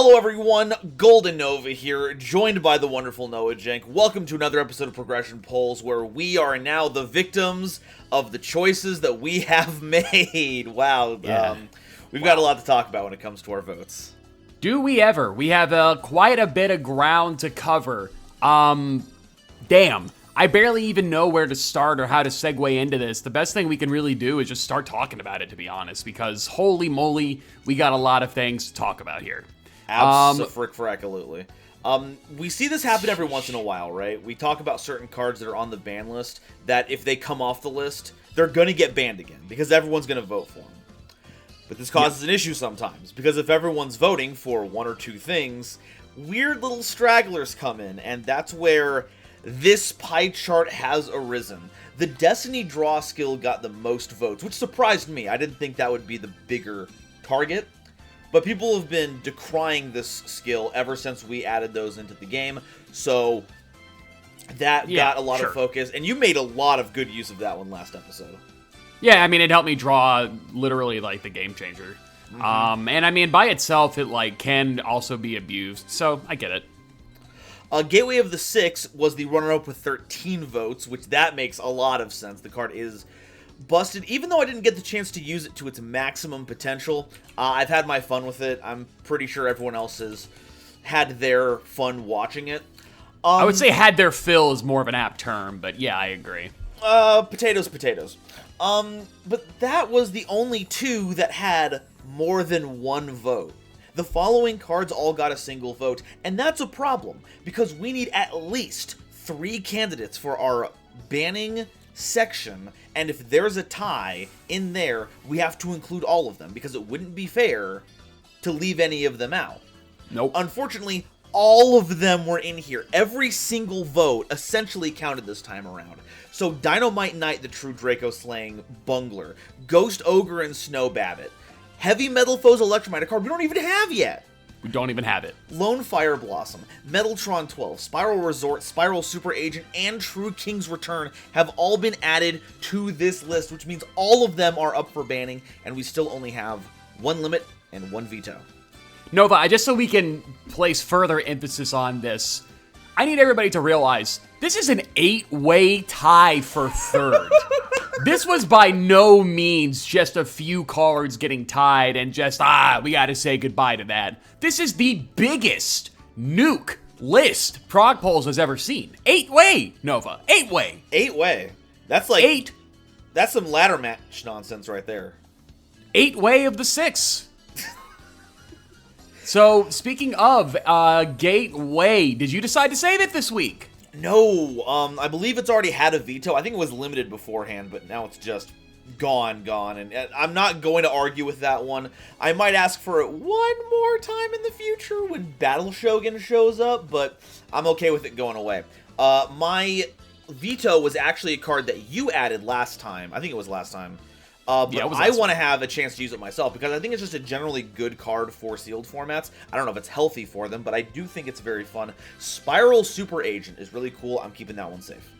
Hello everyone, GoldenNova here, joined by the wonderful Noajenk. Welcome to another episode of Progression Polls, where we are now the victims of the choices that we have made. Wow, we've got a lot to talk about when it comes to our votes. Do we ever? We have quite a bit of ground to cover. Damn. I barely even know where to start or how to segue into this. The best thing we can really do is just start talking about it, to be honest, because holy moly, we got a lot of things to talk about here. Absolutely. We see this happen every once in a while, right? We talk about certain cards that are on the ban list that if they come off the list, they're going to get banned again because everyone's going to vote for them. But this causes an issue sometimes because if everyone's voting for one or two things, weird little stragglers come in, and that's where this pie chart has arisen. The Destiny Draw skill got the most votes, which surprised me. I didn't think that would be the bigger target. But people have been decrying this skill ever since we added those into the game, so that got a lot of focus, and you made a lot of good use of that one last episode. Yeah, I mean, it helped me draw literally, like, the game changer. And I mean, by itself, it, like, can also be abused, so I get it. Gateway of the Six was the runner-up with 13 votes, which that makes a lot of sense. The card is busted. Even though I didn't get the chance to use it to its maximum potential, I've had my fun with it. I'm pretty sure everyone else has had their fun watching it. I would say had their fill is more of an apt term, but yeah, I agree. Potatoes. But that was the only two that had more than one vote. The following cards all got a single vote, and that's a problem, because we need at least 3 candidates for our banning section, and if there's a tie in there, we have to include all of them, because it wouldn't be fair to leave any of them out. Nope. Unfortunately, all of them were in here. Every single vote essentially counted this time around. So Dynamite Knight, the True Draco Slaying Bungler, Ghost Ogre and Snow Babbitt, Heavy Metal Foes Electromite, a card we don't even have yet. We don't even have it. Lone Fire Blossom, Metaltron 12, Spiral Resort, Spiral Super Agent, and True King's Return have all been added to this list, which means all of them are up for banning, and we still only have 1 limit and 1 veto. Nova, just so we can place further emphasis on this, I need everybody to realize this is an 8-way tie for third. This was by no means just a few cards getting tied and just, we gotta say goodbye to that. This is the biggest nuke list Prog Polls has ever seen. 8-way, Nova. 8-way. 8-way. That's like... That's some ladder match nonsense right there. 8-way of the 6. So, speaking of Gateway, did you decide to save it this week? No, I believe it's already had a veto. I think it was limited beforehand, but now it's just gone, and I'm not going to argue with that one. I might ask for it one more time in the future when Battle Shogun shows up, but I'm okay with it going away. My veto was actually a card that you added last time. I think it was last time. But I want to have a chance to use it myself because I think it's just a generally good card for sealed formats. I don't know if it's healthy for them, but I do think it's very fun. Spiral Super Agent is really cool. I'm keeping that one safe.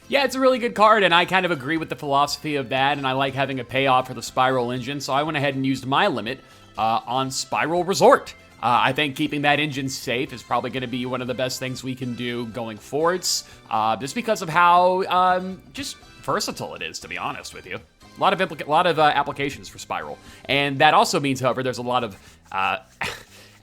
Yeah, it's a really good card, and I kind of agree with the philosophy of that, and I like having a payoff for the Spiral engine, so I went ahead and used my limit on Spiral Resort. I think keeping that engine safe is probably going to be one of the best things we can do going forwards, just because of how just versatile it is, to be honest with you. A lot of applications for Spiral. And that also means, however, there's a lot of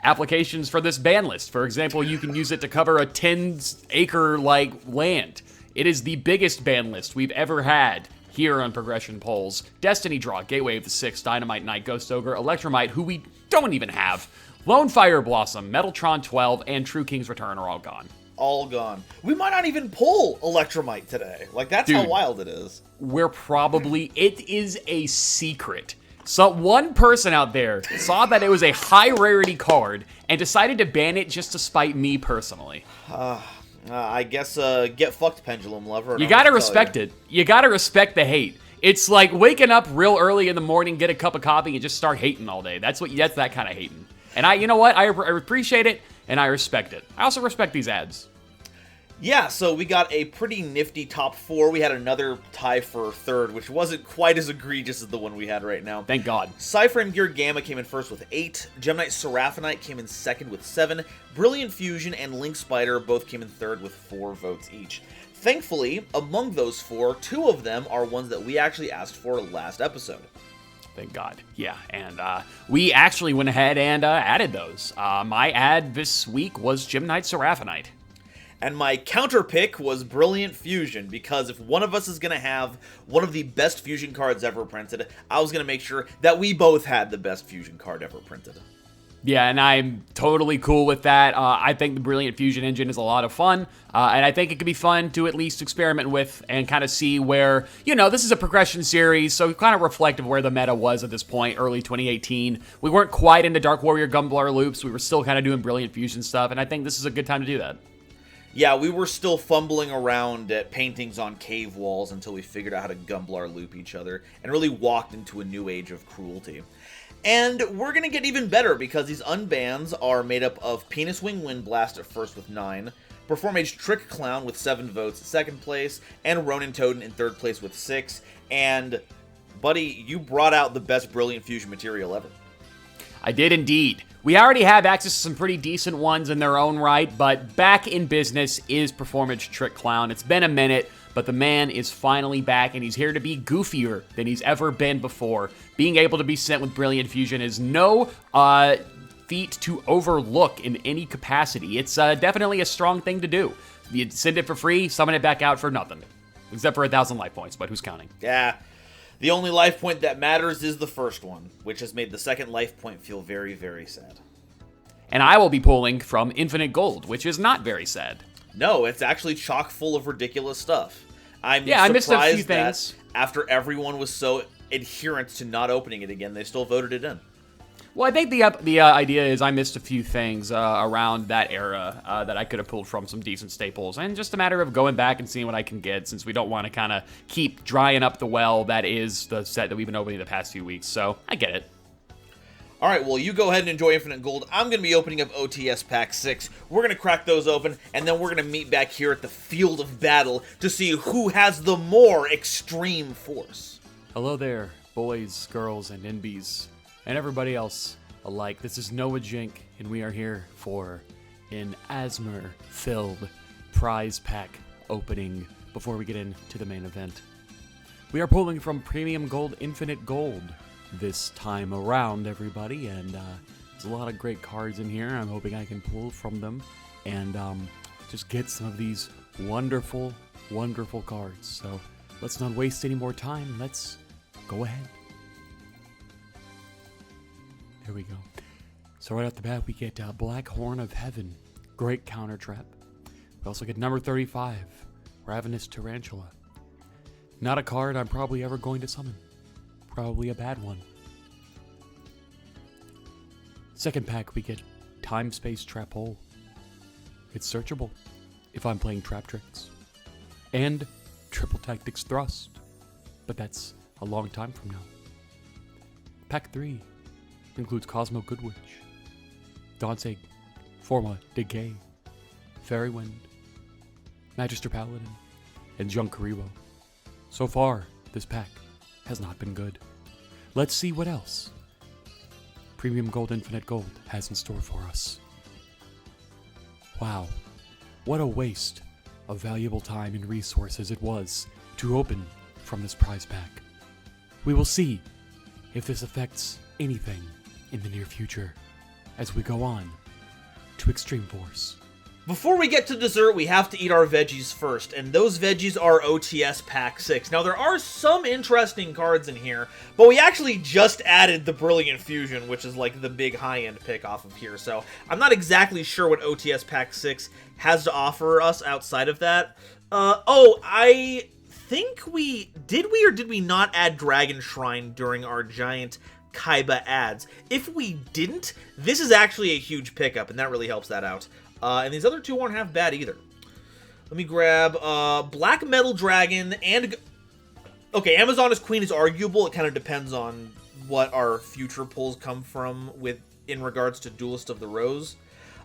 applications for this ban list. For example, you can use it to cover a 10-acre, land. It is the biggest ban list we've ever had here on Progression Polls. Destiny Draw, Gateway of the Six, Dynamite Knight, Ghost Ogre, Electromite, who we don't even have, Lone Fire Blossom, Metaltron 12, and True King's Return are all gone. All gone. We might not even pull Electromite today. That's how wild it is. It is a secret. So one person out there saw that it was a high rarity card and decided to ban it just to spite me personally. I guess get fucked, Pendulum Lover. You gotta respect it. You gotta respect the hate. It's like waking up real early in the morning, get a cup of coffee, and just start hating all day. That's that kind of hating. And you know what? I appreciate it, and I respect it. I also respect these ads. Yeah, so we got a pretty nifty top 4. We had another tie for third, which wasn't quite as egregious as the one we had right now. Thank God. Cypher and Gear Gamma came in first with 8. Gem-Knight Seraphinite came in second with 7. Brilliant Fusion and Link Spider both came in third with 4 votes each. Thankfully, among those 4, 2 of them are ones that we actually asked for last episode. Thank God. Yeah, and we actually went ahead and added those. My ad this week was Gem-Knight Seraphinite. And my counter pick was Brilliant Fusion, because if one of us is going to have one of the best Fusion cards ever printed, I was going to make sure that we both had the best Fusion card ever printed. Yeah, and I'm totally cool with that. I think the Brilliant Fusion engine is a lot of fun, and I think it could be fun to at least experiment with and kind of see where, this is a progression series, so kind of reflective of where the meta was at this point, early 2018. We weren't quite into Dark Warrior Gumblar loops. We were still kind of doing Brilliant Fusion stuff, and I think this is a good time to do that. Yeah, we were still fumbling around at paintings on cave walls until we figured out how to Gumblar loop each other and really walked into a new age of cruelty. And we're going to get even better because these unbans are made up of Penis Wing Wind Blast at first with 9, Performage Trick Clown with 7 votes at second place, and Ronin Totem in third place with 6. And, buddy, you brought out the best Brilliant Fusion material ever. I did indeed. We already have access to some pretty decent ones in their own right, but back in business is Performage Trick Clown. It's been a minute, but the man is finally back, and he's here to be goofier than he's ever been before. Being able to be sent with Brilliant Fusion is no feat to overlook in any capacity. It's definitely a strong thing to do. You send it for free, summon it back out for nothing. Except for 1,000 life points, but who's counting? Yeah. The only life point that matters is the first one, which has made the second life point feel very, very sad. And I will be pulling from Infinite Gold, which is not very sad. No, it's actually chock full of ridiculous stuff. I'm I missed a few surprised things. that after everyone was so adherent to not opening it again, they still voted it in. Well, I think the idea is I missed a few things around that era that I could have pulled from some decent staples, and just a matter of going back and seeing what I can get, since we don't want to kind of keep drying up the well that is the set that we've been opening the past few weeks, so I get it. Alright, well, you go ahead and enjoy Infinite Gold. I'm going to be opening up OTS Pack 6. We're going to crack those open, and then we're going to meet back here at the field of battle to see who has the more extreme force. Hello there, boys, girls, and NBs, and everybody else alike. This is Noajenk, and we are here for an Asmer-filled prize pack opening before we get into the main event. We are pulling from Premium Gold Infinite Gold this time around, everybody, and there's a lot of great cards in here. I'm hoping I can pull from them and just get some of these wonderful, wonderful cards. So let's not waste any more time. Let's go ahead. There we go. So right off the bat, we get Black Horn of Heaven, great counter trap. We also get number 35, Ravenous Tarantula. Not a card I'm probably ever going to summon. Probably a bad one. Second pack, we get Time Space Trap Hole. It's searchable if I'm playing Trap Tricks. And Triple Tactics Thrust. But that's a long time from now. Pack 3 includes Cosmo Goodwitch, Dawn's Forma Decay, Fairy Wind, Magister Paladin, and Junkaribo. So far, this pack has not been good. Let's see what else Premium Gold Infinite Gold has in store for us. Wow, what a waste of valuable time and resources it was to open from this prize pack. We will see if this affects anything in the near future as we go on to Extreme Force. Before we get to dessert, we have to eat our veggies first, and those veggies are OTS Pack 6. Now, there are some interesting cards in here, but we actually just added the Brilliant Fusion, which is like the big high-end pick off of here, so I'm not exactly sure what OTS Pack 6 has to offer us outside of that. I think did we not add Dragon Shrine during our giant Kaiba ads? If we didn't, this is actually a huge pickup, and that really helps that out. And these other two aren't half bad either. Let me grab Black Metal Dragon and... Okay, Amazoness Queen is arguable. It kind of depends on what our future pulls come from in regards to Duelist of the Rose.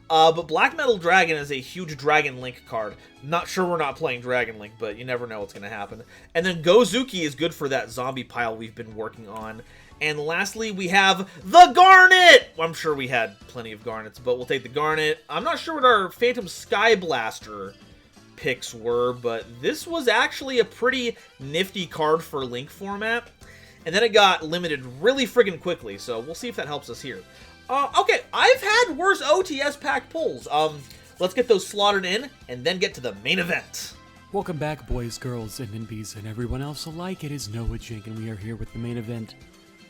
But Black Metal Dragon is a huge Dragon Link card. Not sure we're not playing Dragon Link, but you never know what's going to happen. And then Gozuki is good for that zombie pile we've been working on. And lastly, we have the Garnet! I'm sure we had plenty of Garnets, but we'll take the Garnet. I'm not sure what our Phantom Sky Blaster picks were, but this was actually a pretty nifty card for Link format. And then it got limited really friggin' quickly, so we'll see if that helps us here. Okay, I've had worse OTS pack pulls. Let's get those slaughtered in, and then get to the main event. Welcome back, boys, girls, and NBs, and everyone else alike. It is Noajenk, and we are here with the main event.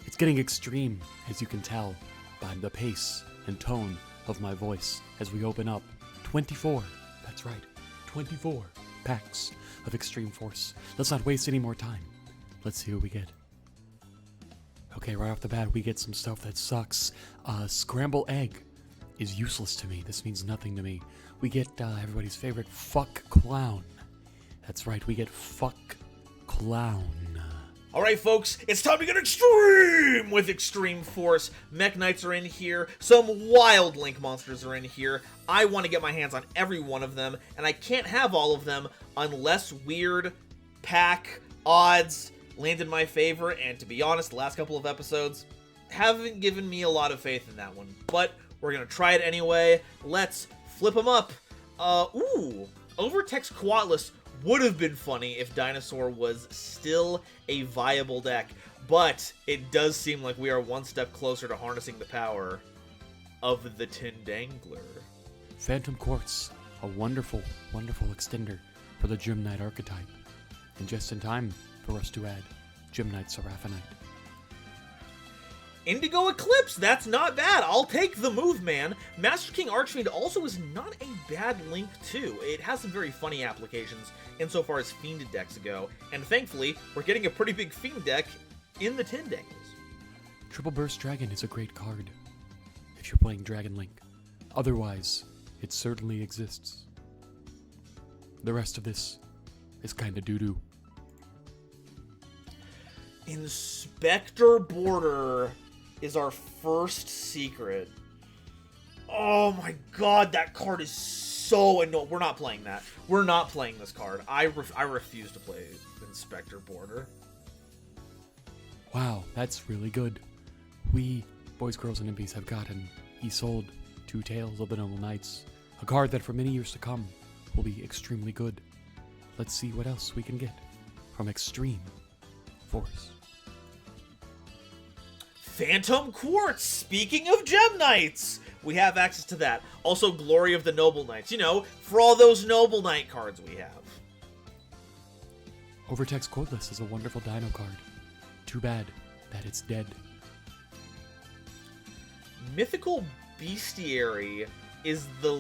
It's getting extreme, as you can tell, by the pace and tone of my voice as we open up 24, that's right, 24 packs of Extreme Force. Let's not waste any more time. Let's see what we get. Okay, right off the bat, we get some stuff that sucks. Scramble Egg is useless to me. This means nothing to me. We get everybody's favorite Fuck Clown. That's right, we get Fuck Clown. Alright folks, it's time to get extreme with Extreme Force. Mekk-Knights are in here, some wild Link monsters are in here. I want to get my hands on every one of them, and I can't have all of them unless weird pack odds land in my favor, and to be honest, the last couple of episodes haven't given me a lot of faith in that one. But we're going to try it anyway. Let's flip them up. Overtext Quatless would have been funny if Dinosaur was still a viable deck, but it does seem like we are one step closer to harnessing the power of the Tin Dangler. Phantom Quartz, a wonderful, wonderful extender for the Gem Knight archetype, and just in time for us to add Gem Knight Seraphinite. Indigo Eclipse, that's not bad. I'll take the move, man. Master King Archfiend also is not a bad Link, too. It has some very funny applications insofar as Fiend decks go, and thankfully, we're getting a pretty big Fiend deck in the Tin Danglers. Triple Burst Dragon is a great card if you're playing Dragon Link. Otherwise, it certainly exists. The rest of this is kinda doo-doo. Inspector Border is our first secret. Oh my god, that card is so annoying. We're not playing that. We're not playing this card. I refuse to play Inspector Border. Wow, that's really good. We, boys, girls, and impies, have gotten Isolde, Two Tales of the Noble Knights, a card that for many years to come will be extremely good. Let's see what else we can get from Extreme Force. Phantom Quartz! Speaking of Gem Knights! We have access to that. Also, Glory of the Noble Knights. You know, for all those Noble Knight cards we have. Overtext Cordless is a wonderful Dino card. Too bad that it's dead. Mythical Bestiary is the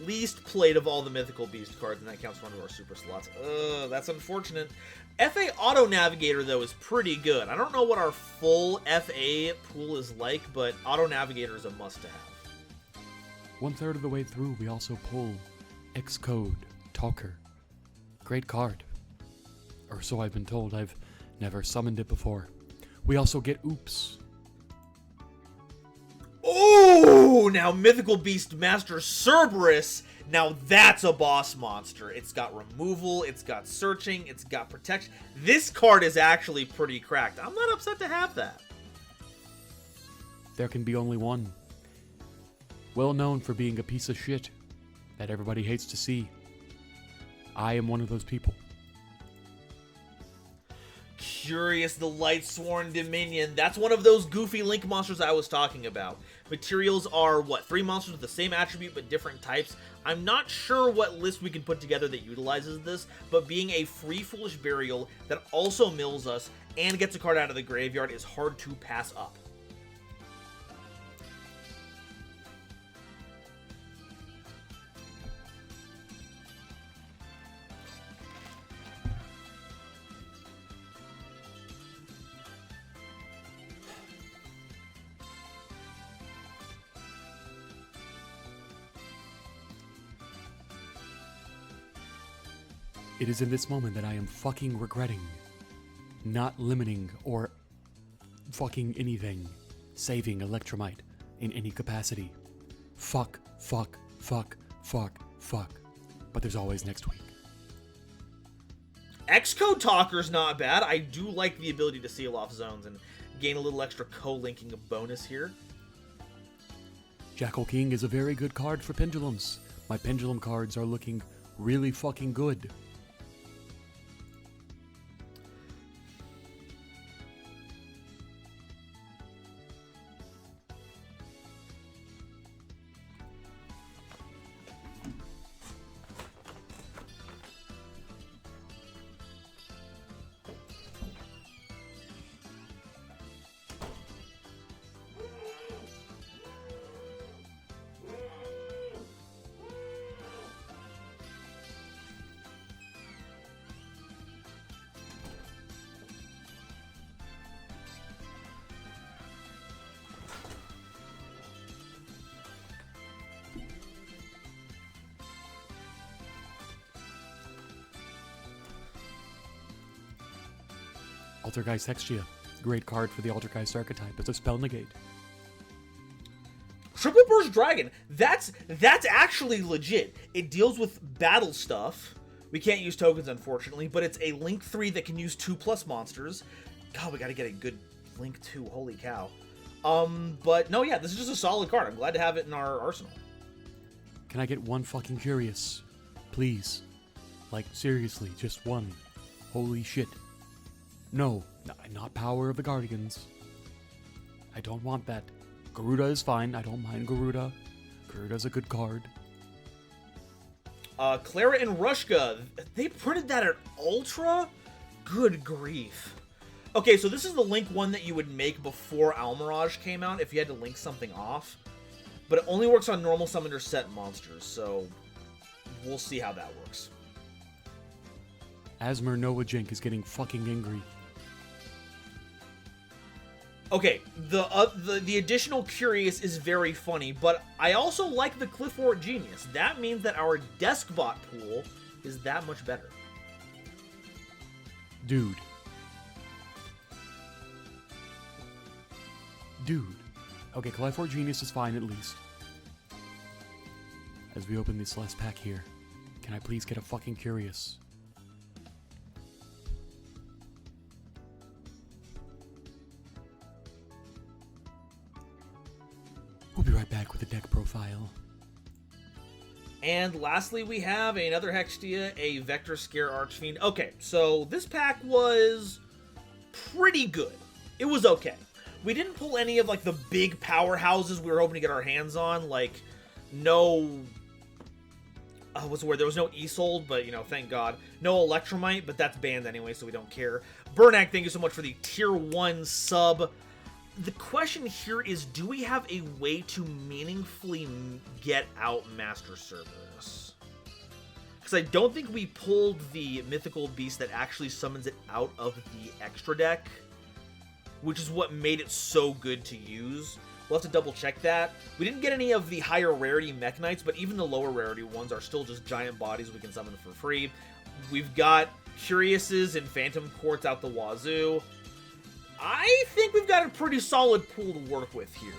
least played of all the Mythical Beast cards, and that counts for one of our super slots. That's unfortunate. FA Auto Navigator, though, is pretty good. I don't know what our full FA pool is like, but Auto Navigator is a must-to-have. 1/3 of the way through, we also pull Xcode Talker. Great card. Or so I've been told. I've never summoned it before. We also get Oops. Oh, now Mythical Beast Master Cerberus. Now that's a boss monster. It's got removal, it's got searching, it's got protection. This card is actually pretty cracked. I'm not upset to have that. There can be only one. Well known for being a piece of shit that everybody hates to see. I am one of those people. Curious the Lightsworn Dominion. That's one of those goofy Link monsters I was talking about. Materials are, what, 3 monsters with the same attribute but different types? I'm not sure what list we can put together that utilizes this, but being a free Foolish Burial that also mills us and gets a card out of the graveyard is hard to pass up. It is in this moment that I am fucking regretting not limiting or fucking anything saving Electromite in any capacity. Fuck fuck. But there's always next week. Xcode Talker's not bad. I do like the ability to seal off zones and gain a little extra co-linking of bonus here. Jackal King is a very good card for pendulums. My pendulum cards are looking really fucking good. Altergeist Hextia. Great card for the Altergeist archetype. It's a spell negate. Triple Burst Dragon. That's actually legit. It deals with battle stuff. We can't use tokens, unfortunately, but it's a Link 3 that can use 2+ monsters. God, we gotta get a good Link 2. Holy cow. But no, yeah, this is just a solid card. I'm glad to have it in our arsenal. Can I get one fucking Curious? Please. Like, seriously, just one. Holy shit. No, not Power of the Guardians. I don't want that. Garuda is fine. I don't mind Garuda. Garuda's a good card. Clara and Rushka. They printed that at Ultra? Good grief. Okay, so this is the Link one that you would make before Almirage came out if you had to link something off. But it only works on normal summoner set monsters, so we'll see how that works. Asmer Noajenk is getting fucking angry. Okay, the additional Curious is very funny, but I also like the Cliffort Genius. That means that our Deskbot pool is that much better. Dude. Okay, Cliffort Genius is fine at least. As we open this last pack here, can I please get a fucking Curious? We'll be right back with the deck profile. And lastly, we have another Hextia, a Vector Scare Archfiend. Okay, so this pack was pretty good. It was okay. We didn't pull any of, like, the big powerhouses we were hoping to get our hands on. Like, no... what's the word? There was no Isolde, but, you know, thank God. No Electromite, but that's banned anyway, so we don't care. Burnak, thank you so much for the Tier 1 sub. The question here is, do we have a way to meaningfully get out Master Cerberus? Because I don't think we pulled the Mythical Beast that actually summons it out of the extra deck, which is what made it so good to use. We'll have to double check that. We didn't get any of the higher rarity mekk-knights, but even the lower rarity ones are still just giant bodies we can summon for free. We've got Curiouses and Phantom Quartz out the wazoo. I think we've got a pretty solid pool to work with here.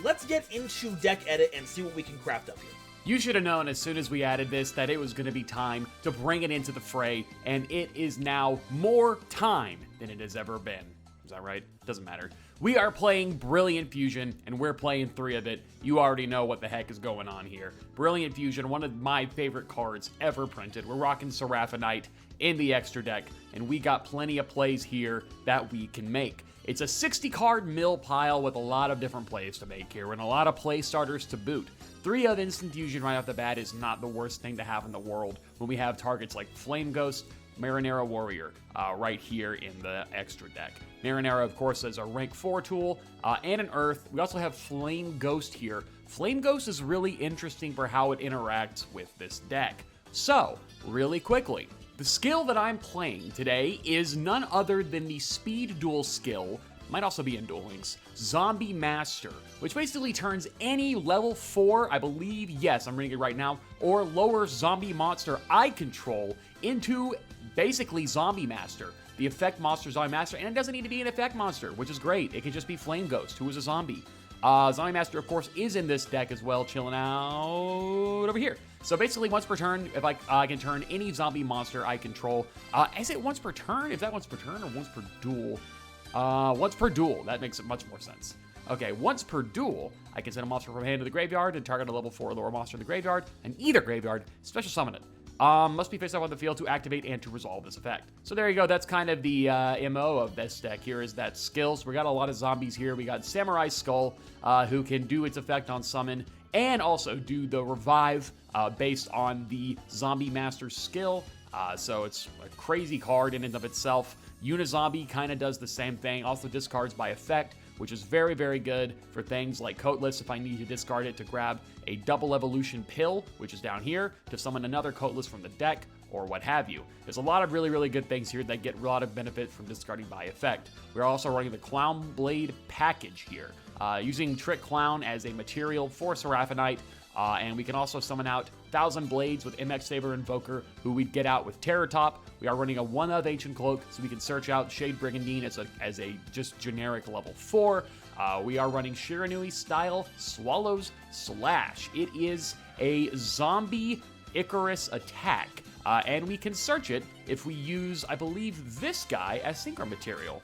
Let's get into deck edit and see what we can craft up here. You should have known as soon as we added this that it was going to be time to bring it into the fray, and it is now more time than it has ever been. Is that right? Doesn't matter. We are playing Brilliant Fusion, and we're playing 3 of it. You already know what the heck is going on here. Brilliant Fusion, one of my favorite cards ever printed. We're rocking Seraphinite in the extra deck, and we got plenty of plays here that we can make. It's a 60-card mill pile with a lot of different plays to make here, and a lot of play starters to boot. 3 of Instant Fusion right off the bat is not the worst thing to have in the world when we have targets like Flame Ghost, Marinara Warrior right here in the extra deck. Marinara, of course, is a rank 4 tool and an Earth. We also have Flame Ghost here. Flame Ghost is really interesting for how it interacts with this deck. So, really quickly, the skill that I'm playing today is none other than the Speed Duel skill, might also be in Duel Links, Zombie Master, which basically turns any level 4, I believe, yes, I'm reading it right now, or lower zombie monster I control into basically Zombie Master, the effect monster Zombie Master, and it doesn't need to be an effect monster, which is great. It can just be Flame Ghost, who is a zombie. Zombie Master, of course, is in this deck as well, chilling out over here. So basically, once per turn, if I can turn any zombie monster I control. Is it once per turn? Is that once per turn or once per duel? Once per duel. That makes it much more sense. Okay, once per duel, I can send a monster from hand to the graveyard and target a level 4 lower monster in the graveyard, and either graveyard, special summon it. Must be face up on the field to activate and to resolve this effect. So there you go, that's kind of the MO of this deck here, is that skills. We got a lot of zombies here. We got Samurai Skull, who can do its effect on summon, and also do the revive based on the Zombie Master's skill. So it's a crazy card in and of itself. Unizombie kind of does the same thing, also discards by effect, which is very, very good for things like Coatless if I need to discard it to grab a double evolution pill, which is down here, to summon another Coatless from the deck, or what have you. There's a lot of really, really good things here that get a lot of benefit from discarding by effect. We're also running the Clown Blade package here, using Trick Clown as a material for Seraphinite, and we can also summon out 1,000 Blades with MX Saber Invoker, who we'd get out with Terror Top. We are running a 1-of Ancient Cloak, so we can search out Shade Brigandine as a just generic level 4. We are running Shiranui style Swallows Slash. It is a zombie Icarus attack. And we can search it if we use, I believe, this guy as Synchro Material.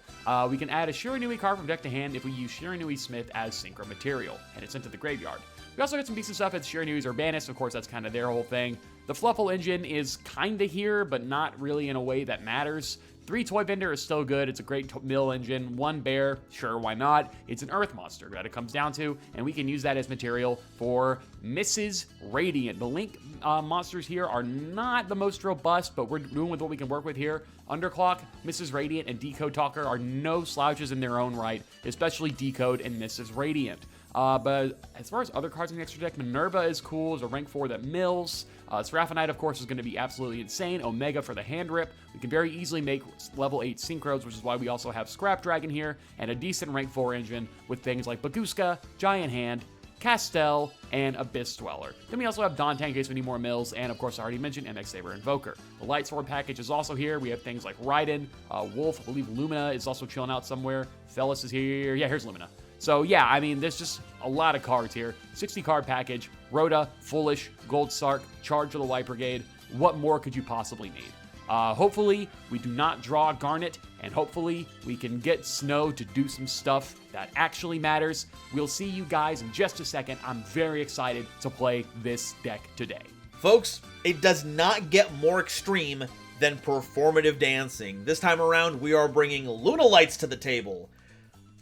We can add a Shiranui card from deck to hand if we use Shiranui Smith as Synchro Material, and it's sent to the graveyard. We also got some decent stuff at Shiranui's Urbanus. Of course, that's kind of their whole thing. The Fluffle engine is kind of here, but not really in a way that matters. 3 Toy Vendor is still good. It's a great mill engine. 1 Bear, sure, why not? It's an Earth monster that it comes down to, and we can use that as material for Mrs. Radiant. The Link monsters here are not the most robust, but we're doing with what we can work with here. Underclock, Mrs. Radiant, and Decode Talker are no slouches in their own right, especially Decode and Mrs. Radiant. But as far as other cards in the extra deck, Minerva is cool. It's a rank 4 that mills. Seraphinite, of course, is going to be absolutely insane. Omega for the hand rip. We can very easily make level 8 synchros, which is why we also have Scrap Dragon here, and a decent rank 4 engine with things like Baguska, Giant Hand, Castel, and Abyss Dweller. Then we also have Dante in case we need more mills, and of course I already mentioned MX Saber Invoker. The Light Sword package is also here. We have things like Raiden, Wolf, I believe Lumina is also chilling out somewhere. Fellis is here. Yeah, here's Lumina. So yeah, I mean, there's just a lot of cards here. 60 card package, Rhoda, Foolish, Gold Sark, Charge of the Light Brigade. What more could you possibly need? Hopefully, we do not draw Garnet, and hopefully, we can get Snow to do some stuff that actually matters. We'll see you guys in just a second. I'm very excited to play this deck today. Folks, it does not get more extreme than performative dancing. This time around, we are bringing Lunalights to the table,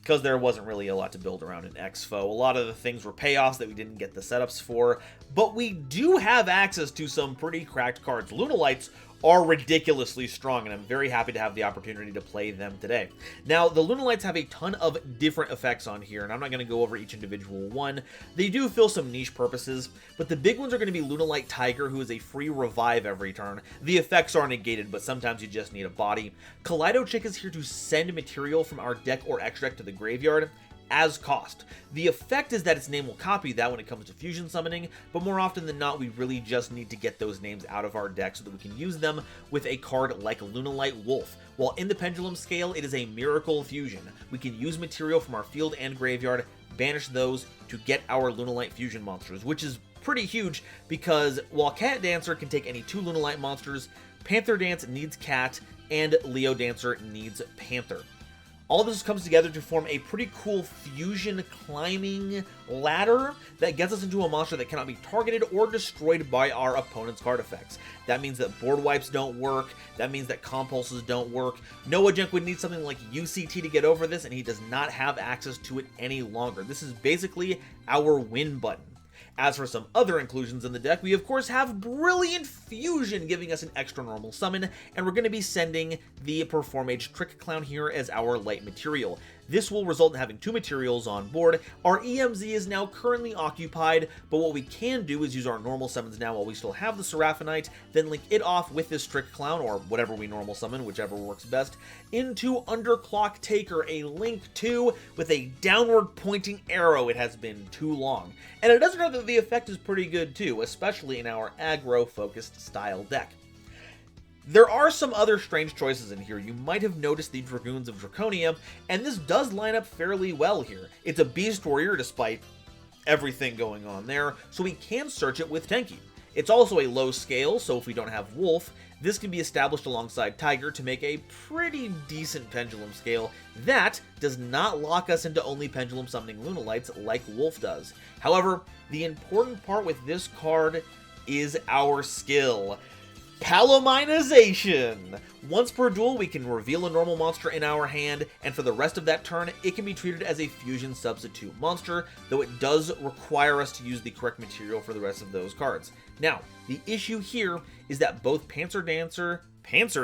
because there wasn't really a lot to build around in Exfo. A lot of the things were payoffs that we didn't get the setups for, but we do have access to some pretty cracked cards. Lunalights are ridiculously strong, and I'm very happy to have the opportunity to play them today. Now, the Lunalights have a ton of different effects on here, and I'm not going to go over each individual one. They do fill some niche purposes, but the big ones are going to be Lunalight Tiger, who is a free revive every turn. The effects are negated, but sometimes you just need a body. Kaleido Chick is here to send material from our deck or extra deck to the graveyard as cost. The effect is that its name will copy that when it comes to fusion summoning, but more often than not, we really just need to get those names out of our deck so that we can use them with a card like Lunalight Wolf. While in the Pendulum scale, it is a miracle fusion. We can use material from our field and graveyard, banish those to get our Lunalight fusion monsters, which is pretty huge because while Cat Dancer can take any 2 Lunalight monsters, Panther Dance needs Cat, and Leo Dancer needs Panther. All of this comes together to form a pretty cool fusion climbing ladder that gets us into a monster that cannot be targeted or destroyed by our opponent's card effects. That means that board wipes don't work. That means that compulses don't work. Noajenk would need something like UCT to get over this, and he does not have access to it any longer. This is basically our win button. As for some other inclusions in the deck, we of course have Brilliant Fusion giving us an extra normal summon, and we're going to be sending the Performage Trick Clown here as our light material. This will result in having 2 materials on board. Our EMZ is now currently occupied, but what we can do is use our normal summons now while we still have the Seraphinite, then link it off with this Trick Clown, or whatever we normal summon, whichever works best, into Underclock Taker, a Link 2 with a downward pointing arrow. It has been too long. And it doesn't hurt that the effect is pretty good too, especially in our aggro-focused style deck. There are some other strange choices in here. You might have noticed the Dragoons of Draconia, and this does line up fairly well here. It's a Beast Warrior despite everything going on there, so we can search it with Tenki. It's also a low scale, so if we don't have Wolf, this can be established alongside Tiger to make a pretty decent pendulum scale that does not lock us into only pendulum summoning Lunalights like Wolf does. However, the important part with this card is our skill. Palominization! Once per duel, we can reveal a normal monster in our hand, and for the rest of that turn, it can be treated as a fusion substitute monster, though it does require us to use the correct material for the rest of those cards. Now, the issue here is that both Panther Dancer, and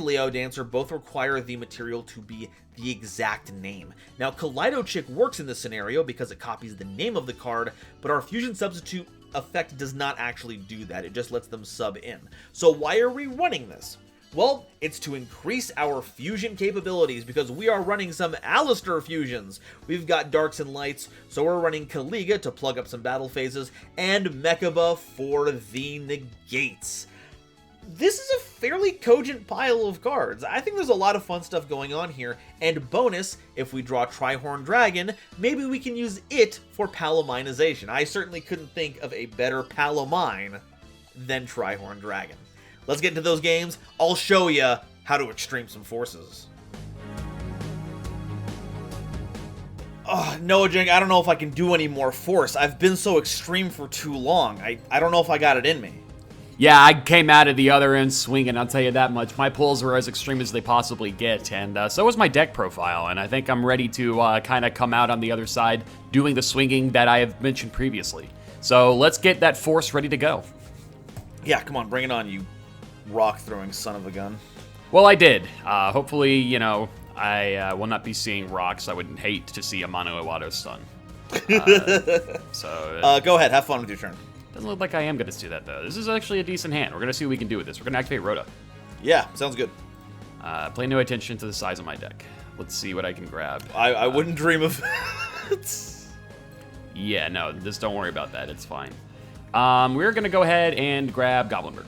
Leo Dancer both require the material to be the exact name. Now, Kaleido Chick works in this scenario because it copies the name of the card, but our fusion substitute effect does not actually do that. It just lets them sub in. So why are we running this? Well, it's to increase our fusion capabilities because we are running some Alistair fusions. We've got Darks and Lights, so we're running Kaliga to plug up some battle phases, and Mekaba for the negates. This is a fairly cogent pile of cards. I think there's a lot of fun stuff going on here, and bonus, if we draw Trihorn Dragon, maybe we can use it for Palominization. I certainly couldn't think of a better Palomine than Trihorn Dragon. Let's get into those games. I'll show you how to extreme some forces. Noajenk, I don't know if I can do any more force. I've been so extreme for too long. I don't know if I got it in me. Yeah, I came out of the other end swinging, I'll tell you that much. My pulls were as extreme as they possibly get, and so was my deck profile, and I think I'm ready to kind of come out on the other side doing the swinging that I have mentioned previously. So let's get that force ready to go. Yeah, come on, bring it on, you rock-throwing son of a gun. Well, I did. Hopefully, you know, I will not be seeing rocks. I would hate to see a Mono Iwado stun. Go ahead, have fun with your turn. Doesn't look like I am going to do that, though. This is actually a decent hand. We're going to see what we can do with this. We're going to activate Rhoda. Yeah, sounds good. Pay no attention to the size of my deck. Let's see what I can grab. I wouldn't dream of it. Yeah, no, just don't worry about that. It's fine. We're going to go ahead and grab Goblinberg.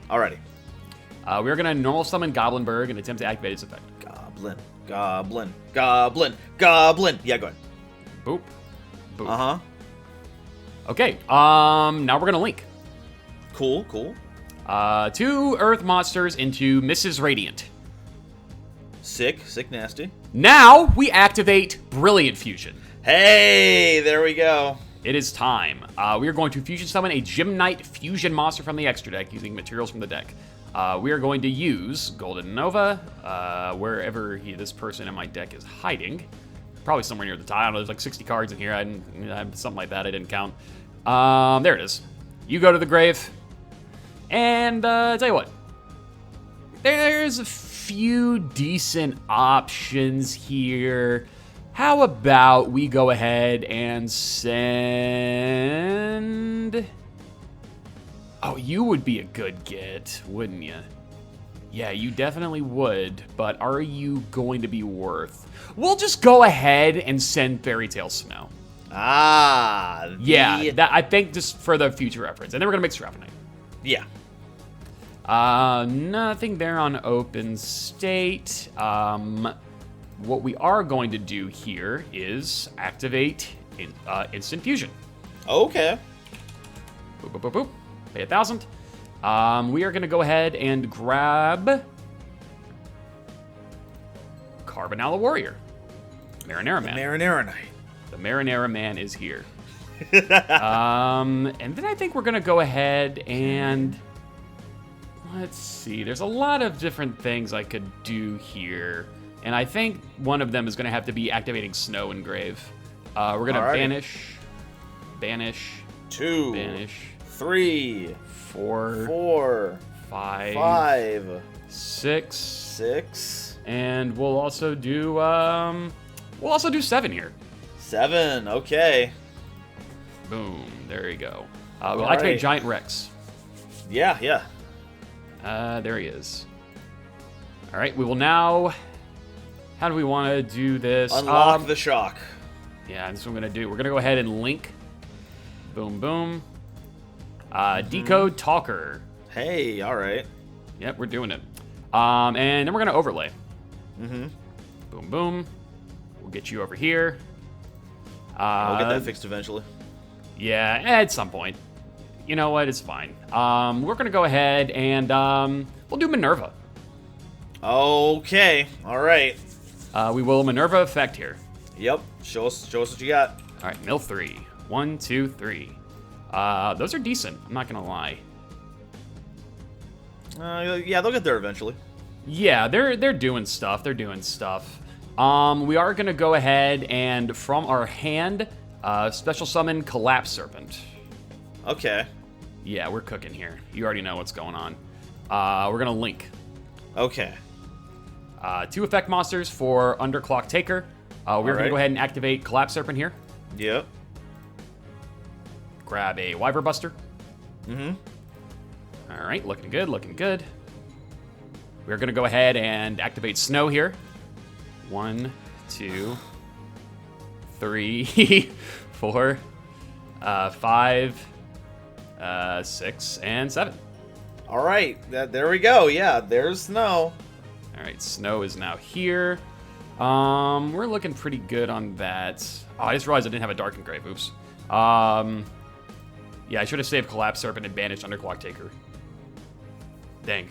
Alrighty. We're going to normal summon Goblinberg and attempt to activate its effect. Goblin. Yeah, go ahead. Boop. Boop. Uh-huh. Okay, now we're gonna link. Cool. 2 Earth monsters into Mrs. Radiant. Sick, nasty. Now we activate Brilliant Fusion. Hey, there we go. It is time. We are going to fusion summon a Gem-Knight fusion monster from the extra deck using materials from the deck. We are going to use GoldenNova, wherever this person in my deck is hiding. Probably somewhere near the top. I don't know, there's like 60 cards in here. Something like that. I didn't count. There it is. You go to the grave. And tell you what. There's a few decent options here. How about we go ahead and send... Oh, you would be a good get, wouldn't you? Yeah, you definitely would, but are you going to be worth... We'll just go ahead and send Fairy Tale Snow. Yeah, that, I think just for the future reference. And then we're going to make Seraphonite. Yeah. Nothing there on open state. What we are going to do here is activate Instant Fusion. Okay. Boop, boop, boop, boop. Pay 1,000. We are going to go ahead and grab Carbonella Warrior. Marinara Man. Marinara Knight. The Marinara Man is here. And then I think we're going to go ahead and... Let's see. There's a lot of different things I could do here. And I think one of them is going to have to be activating Snow and Grave. We're going to banish, 2, banish, 3, 4, 5, 6, and we'll also do 7 here. 7, okay. Boom, there you go. We'll activate Giant Rex. Yeah. There he is. All right, we will now... How do we want to do this? Unlock the shock. Yeah, that's what I'm going to do. We're going to go ahead and link. Boom, boom. Decode Talker. Hey, all right. Yep, we're doing it. And then we're going to overlay. Mm-hmm. Boom, boom. We'll get you over here. We'll get that fixed eventually. Yeah, at some point. You know what? It's fine. We're going to go ahead and we'll do Minerva. Okay. All right. We will Minerva effect here. Yep. Show us what you got. All right, mill 3. 1, 2, 3. Those are decent. I'm not going to lie. Yeah, they'll get there eventually. Yeah, they're doing stuff. They're doing stuff. We are going to go ahead and, from our hand, special summon Collapse Serpent. Okay. Yeah, we're cooking here. You already know what's going on. We're going to link. Okay. 2 effect monsters for Underclock Taker. We're going to go ahead and activate Collapse Serpent here. Yep. Grab a Wyvern Buster. Mm-hmm. All right, looking good, looking good. We're going to go ahead and activate Snow here. 1, 2, 3, 4, 5, 6, and 7. All right, there we go. Yeah, there's Snow. All right, Snow is now here. We're looking pretty good on that. Oh, I just realized I didn't have a Dark Engrave. Oops. Yeah, I should have saved Collapse Serpent and banished Underclock Taker. Dang.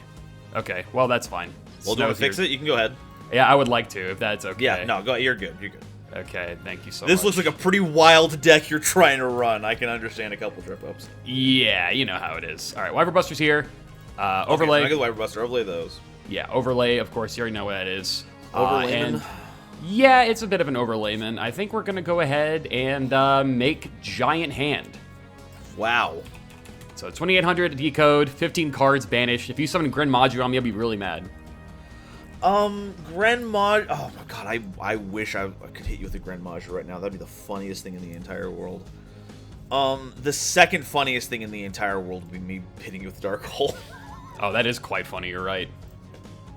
Okay, well, that's fine. Well, do you want to fix it? You can go ahead. Yeah, I would like to, if that's okay. Yeah, no, go. You're good. You're good. Okay, thank you so much. This looks like a pretty wild deck you're trying to run. I can understand a couple trip-ups. Yeah, you know how it is. All right, Wyvern Buster's here. Overlay. Okay, so I get Wyvern Buster. Overlay those. Yeah, overlay, of course, you already know what that is. Overlayman? Yeah, it's a bit of an overlayman. I think we're going to go ahead and make Giant Hand. Wow. So 2,800 decode, 15 cards banished. If you summon Gren Module on me, I'll be really mad. Gren Mod. Oh my god, I wish I could hit you with a Gren Module right now. That'd be the funniest thing in the entire world. The second funniest thing in the entire world would be me hitting you with Dark Hole. Oh, that is quite funny. You're right.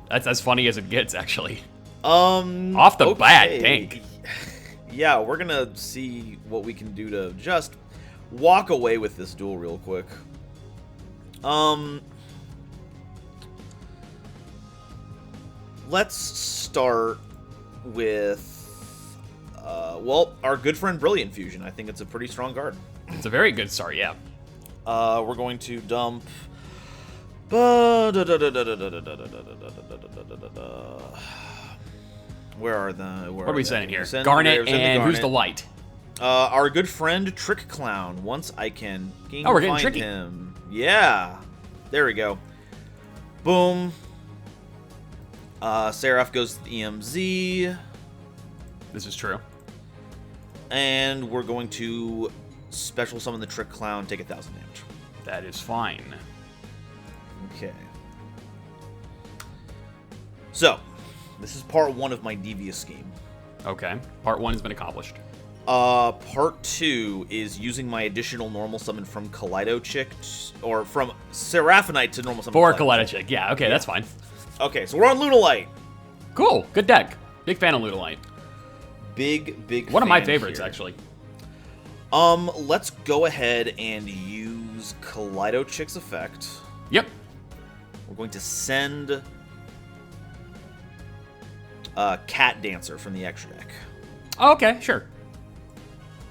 That's as funny as it gets, actually. Off the bat, dang. Yeah, we're gonna see what we can do to just walk away with this duel real quick. Let's start with, well, our good friend Brilliant Fusion. I think it's a pretty strong card. It's a very good start, yeah. We're going to dump... Where are the... What are we sending here? Garnet and who's the light? Our good friend Trick Clown. Once I can we're getting find tricky. him. Yeah. There we go. Boom. Seraph goes to the EMZ. This is true. And we're going to special summon the Trick Clown, take 1,000 damage. That is fine. Okay. So, this is part 1 of my devious scheme. Okay. Part 1 has been accomplished. Part 2 is using my additional normal summon from Kaleido-Chick, or from Seraphonite to normal summon. For Kaleido-Chick, yeah, okay, that's fine. Okay, so we're on Lunalite. Cool, good deck. Big fan of Lunalite. Big One of my fan favorites, here. actually. Let's go ahead and use Kaleido-Chick's effect. Yep. We're going to send Cat Dancer from the extra deck. Oh, okay, sure.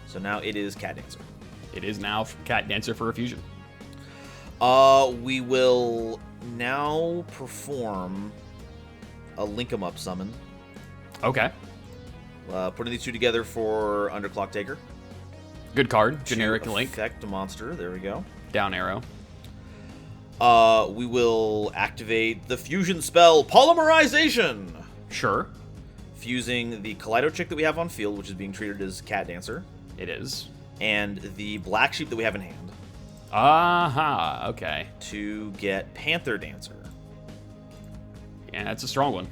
So now it is Cat Dancer. It is now Cat Dancer for a fusion. We will now perform a Link 'em Up summon. Okay. Putting these two together for Underclock Taker. Good card. Generic Link. Effect a monster. There we go. Down arrow. We will activate the fusion spell Polymerization. Sure. Fusing the Kaleido-Chick that we have on field, which is being treated as Cat Dancer. It is. And the Black Sheep that we have in hand. Aha, okay. To get Panther Dancer. Yeah, that's a strong one.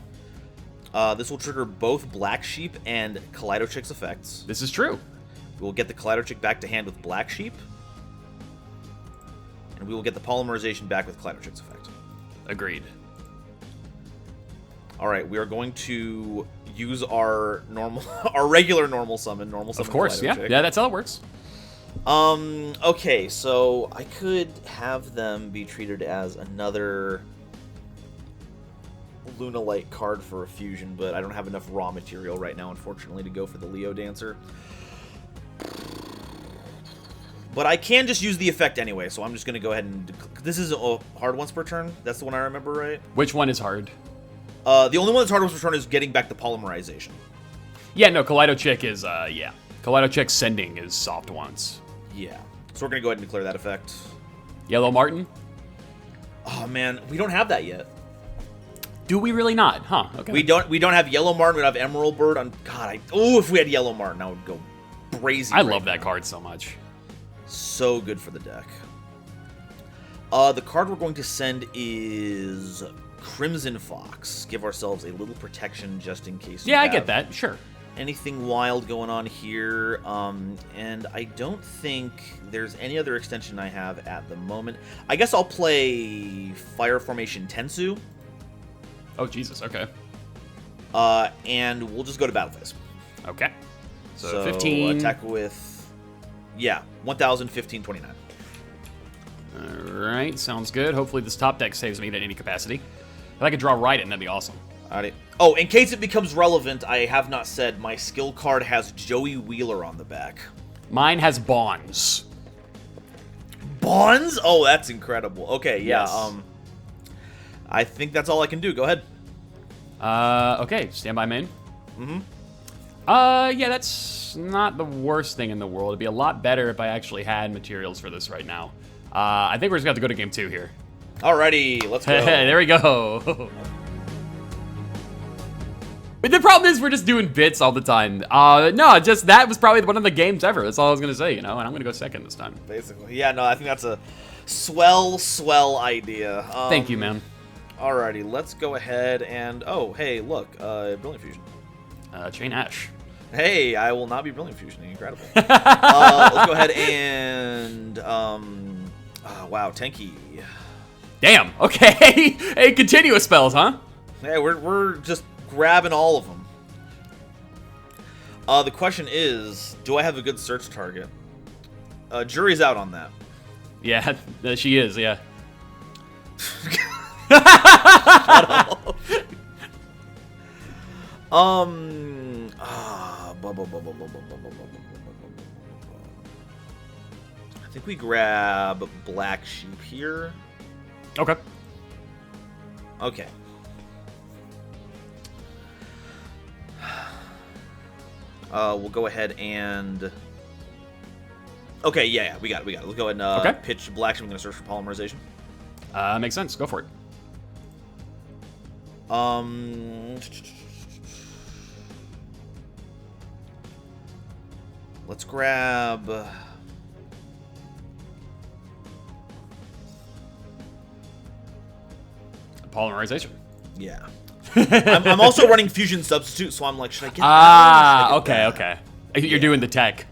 This will trigger both Black Sheep and Kaleido-Chick's effects. This is true. We will get the Kaleido-Chick back to hand with Black Sheep. And we will get the Polymerization back with Kaleido-Chick's effect. Agreed. Alright, we are going to use our normal, our regular normal summon Of course, yeah. Kaleido-Chick. Yeah, that's how it works. Okay, so I could have them be treated as another Lunalight card for a fusion, but I don't have enough raw material right now, unfortunately, to go for the Leo Dancer. But I can just use the effect anyway, so I'm just going to go ahead and... This is hard once per turn? That's the one I remember, right? Which one is hard? The only one that's hard once per turn is getting back the polymerization. Yeah, no, Kaleido Chick is, yeah. Kaleido Chick sending is soft once. Yeah. So we're going to go ahead and declare that effect. Yellow Martin? Oh, man. We don't have that yet. Do we really not? Huh, okay. We don't have Yellow Martin. We don't have Emerald Bird. God, if we had Yellow Martin, I would go crazy. I love that card so much. So good for the deck. The card we're going to send is Crimson Fox. Give ourselves a little protection just in case. Yeah, I get that. Sure. Anything wild going on here, and I don't think there's any other extension I have at the moment. I guess I'll play Fire Formation Tensu. Oh, Jesus, okay. And we'll just go to battle phase. Okay. So 15. Attack with, yeah, 1,015-29. Alright, sounds good. Hopefully this top deck saves me at any capacity. If I could draw right in, that'd be awesome. Alrighty. Oh, in case it becomes relevant, I have not said my skill card has Joey Wheeler on the back. Mine has Bonds. Bonds? Oh, that's incredible. Okay, yeah, Yes. I think that's all I can do. Go ahead. Okay, standby main. Mm-hmm. Yeah, that's not the worst thing in the world. It'd be a lot better if I actually had materials for this right now. I think we're just going to go to game 2 here. Alrighty, let's go. There we go. But the problem is we're just doing bits all the time. No, just that was probably one of the games ever. That's all I was going to say, you know, and I'm going to go second this time. Basically. Yeah, no, I think that's a swell idea. Thank you, man. Alrighty, let's go ahead and... Oh, hey, look, Brilliant Fusion. Chain Ash. Hey, I will not be Brilliant Fusioning. Incredible. Let's go ahead and... wow, Tenki. Damn, okay. Hey, continuous spells, huh? Hey, we're just grabbing all of them. The question is, do I have a good search target? Jury's out on that. Yeah, she is, yeah. I think we grab Black Sheep here. Okay. Okay. We'll go ahead and... Okay, yeah, we got it. Let's go ahead and pitch Black Sheep. I'm going to search for polymerization. Makes sense. Go for it. Let's grab... Polymerization. Yeah. I'm also running Fusion Substitute, so I'm like, should I get that? Okay. You're doing the tech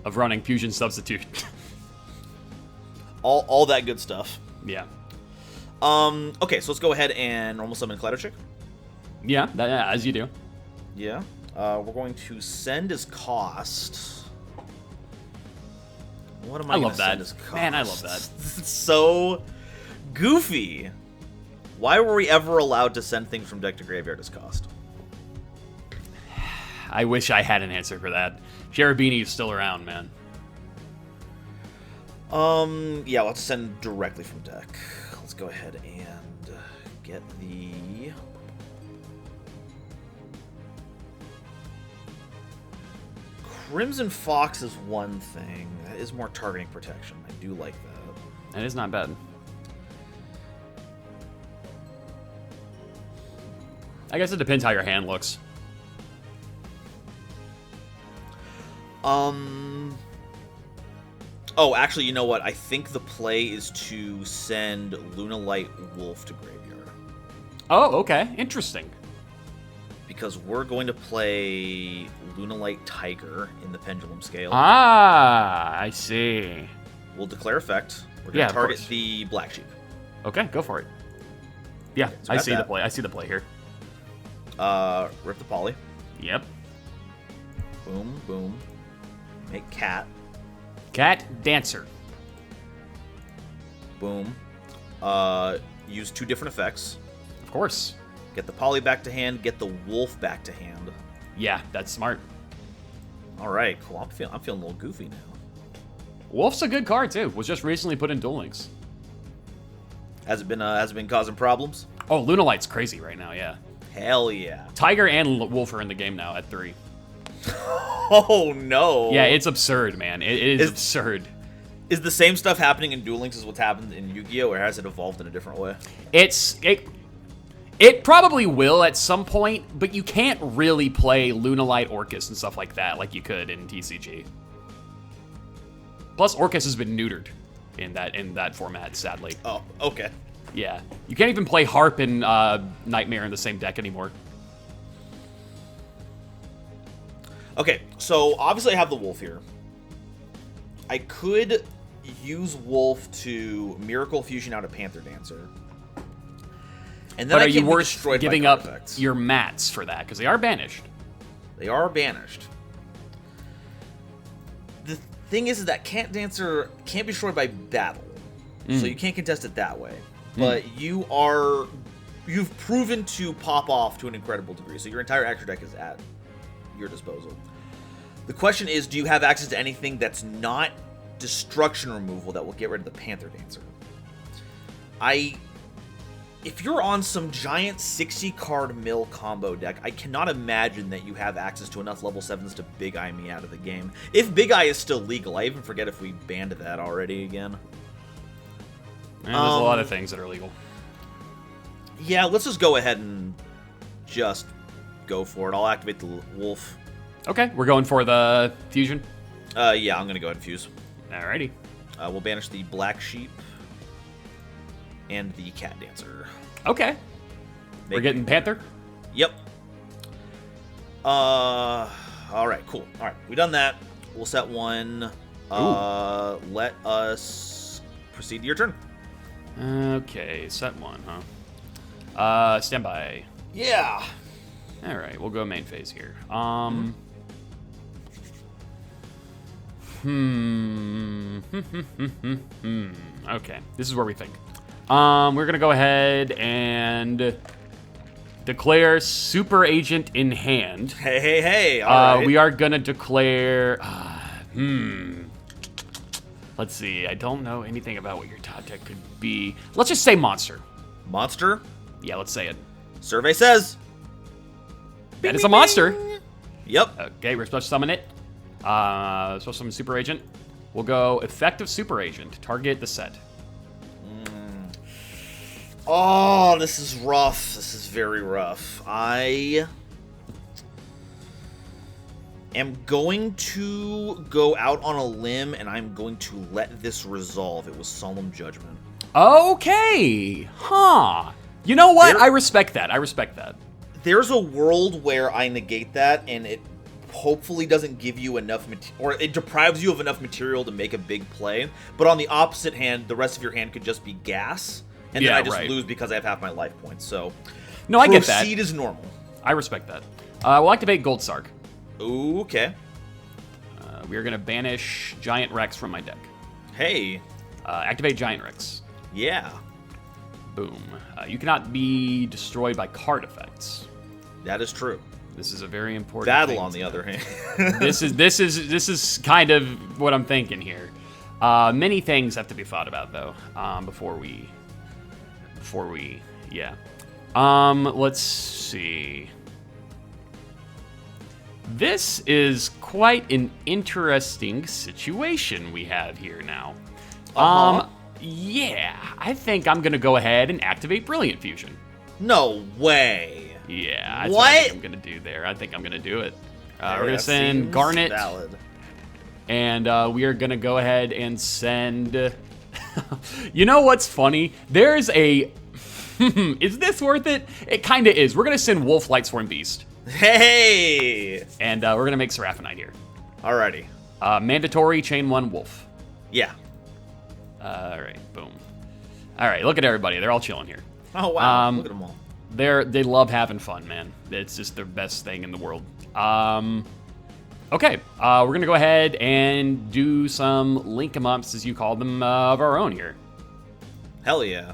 of running Fusion Substitute. all that good stuff. Yeah. Okay, so let's go ahead and normal summon Kaleido Chick. Yeah, as you do. Yeah. We're going to send as cost. What am I going to send as cost? Man, I love that. It's so goofy. Why were we ever allowed to send things from deck to graveyard as cost? I wish I had an answer for that. Cherubini is still around, man. Yeah, we'll have to send directly from deck. Let's go ahead and get the... Crimson Fox is one thing. That is more targeting protection. I do like that. That is not bad. I guess it depends how your hand looks. Oh, actually, you know what? I think the play is to send Lunalight Wolf to graveyard. Oh, okay. Interesting. Because we're going to play Lunalight Tiger in the Pendulum Scale. Ah, I see. We'll declare effect. We're going to target the Black Sheep. Okay, go for it. Yeah, Okay, so I see that. the play. I see the play here. Rip the Poly. Yep. Boom, boom. Make cat. Cat Dancer. Boom. Use 2 different effects. Of course. Get the poly back to hand, get the wolf back to hand. Yeah, that's smart. All right, cool. I'm feeling a little goofy now. Wolf's a good card too. Was just recently put in Duel Links. Has it been causing problems? Oh, Lunalight's crazy right now. Yeah. Hell yeah. Tiger and Wolf are in the game now at 3. Oh no. Yeah, it's absurd, man. It is absurd. Is the same stuff happening in Duel Links as what's happened in Yu-Gi-Oh, or has it evolved in a different way? It probably will at some point, but you can't really play Lunalight, Orcus, and stuff like that like you could in TCG. Plus, Orcus has been neutered in that format, sadly. Oh, okay. Yeah, you can't even play Harp and Nightmare in the same deck anymore. Okay, so obviously I have the Wolf here. I could use Wolf to Miracle Fusion out a Panther Dancer. And then But I are you can't be worth destroyed giving by card up effects. your mats for that? Because they are banished. They are banished. The thing is that Cat Dancer can't be destroyed by battle, so you can't contest it that way. But you've proven to pop off to an incredible degree, so your entire extra deck is at your disposal. The question is, do you have access to anything that's not destruction removal that will get rid of the Panther Dancer? If you're on some giant 60-card mill combo deck, I cannot imagine that you have access to enough level 7s to Big Eye me out of the game. If Big Eye is still legal, I even forget if we banned that already again. And there's a lot of things that are legal. Yeah, let's just go ahead and just go for it. I'll activate the Wolf. Okay, we're going for the fusion. Yeah, I'm going to go ahead and fuse. Alrighty. We'll banish the Black Sheep and the Cat Dancer. Okay. We're getting Panther? Yep. Alright, cool. Alright, we done that. We'll set one. Let us proceed to your turn. Okay, set one, huh? Stand by. Yeah. Alright, we'll go main phase here. Okay, this is where we think. We're gonna go ahead and declare Super Agent in hand. Hey, all right. We are gonna declare... Let's see, I don't know anything about what your top deck could be. Let's just say Monster. Monster? Yeah, let's say it. Survey says. That is a monster. Yep. Okay, we're supposed to summon it. Supposed to summon Super Agent. We'll go Effective Super Agent. Target the set. Oh, this is rough. This is very rough. I am going to go out on a limb, and I'm going to let this resolve. It was Solemn Judgment. Okay. Huh. You know what? I respect that. There's a world where I negate that, and it hopefully doesn't give you enough or it deprives you of enough material to make a big play. But on the opposite hand, the rest of your hand could just be gas, and then I just lose because I have half my life points. So, no, I get that. Proceed is normal. I respect that. We'll activate Gold Sark. Ooh, okay. We are going to banish Giant Rex from my deck. Hey. Activate Giant Rex. Yeah. Boom. You cannot be destroyed by card effects. That is true. This is a very important battle. On the other hand, this is kind of what I'm thinking here. Many things have to be thought about though before we let's see. This is quite an interesting situation we have here now. Yeah, I think I'm gonna go ahead and activate Brilliant Fusion. No way. Yeah, that's what I think I'm gonna do there. I think I'm gonna do it. We're gonna send Garnet, valid. And we are gonna go ahead and send. You know what's funny? There's a. Is this worth it? It kind of is. We're gonna send Wolf Lightsworn Beast. Hey! And we're gonna make Seraphinite here. Alrighty. Mandatory Chain 1 Wolf. Yeah. Alright, boom. Alright, look at everybody. They're all chilling here. Oh, wow. Look at them all. They love having fun, man. It's just the best thing in the world. Okay, we're going to go ahead and do some link 'em ups, as you called them, of our own here. Hell yeah.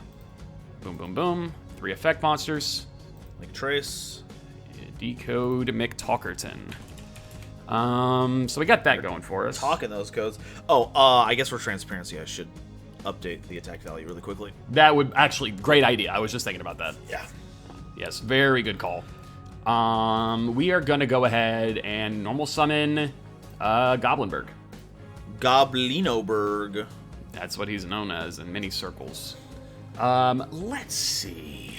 Boom, boom, boom. 3 effect monsters. Like Trace. Decode McTalkerton. So we got that going for us. Talking those codes. Oh, I guess for transparency, I should update the attack value really quickly. That would actually, great idea. I was just thinking about that. Yeah. Yes, very good call. We are going to go ahead and normal summon Goblinberg. Goblinoberg. That's what he's known as in many circles. Let's see.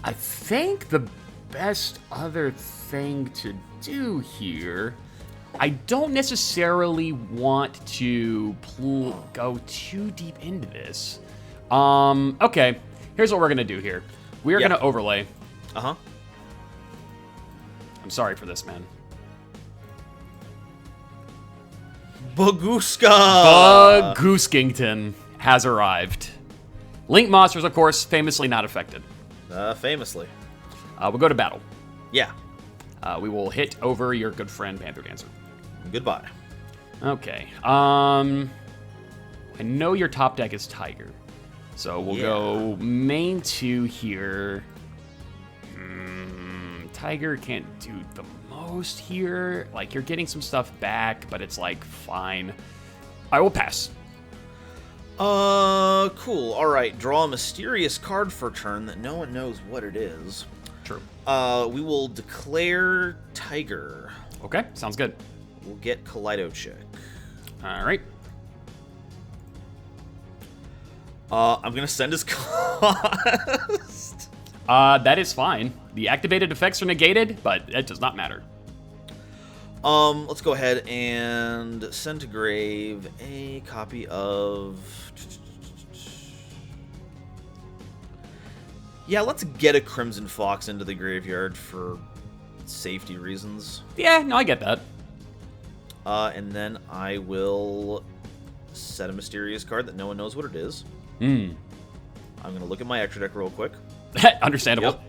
I think the best other thing to do here, I don't necessarily want to go too deep into this. Okay, here's what we're going to do here. We are going to overlay. Uh-huh. I'm sorry for this, man. Baguska! Bagooskington has arrived. Link monsters, of course, famously not affected. Famously. We'll go to battle. Yeah. We will hit over your good friend Panther Dancer. Goodbye. Okay. I know your top deck is Tiger. So we'll go main 2 here. Tiger can't do the most here. Like, you're getting some stuff back, but it's like, fine. I will pass. Cool. Alright, draw a mysterious card for turn that no one knows what it is. True. We will declare Tiger. Okay, sounds good. We'll get Kaleido-Check. All right. I'm gonna send his cost. That is fine. The activated effects are negated, but it does not matter. Let's go ahead and send to grave a copy of... Yeah, let's get a Crimson Fox into the graveyard for safety reasons. Yeah, no, I get that. And then I will set a mysterious card that no one knows what it is. I'm going to look at my extra deck real quick. Understandable. Yep,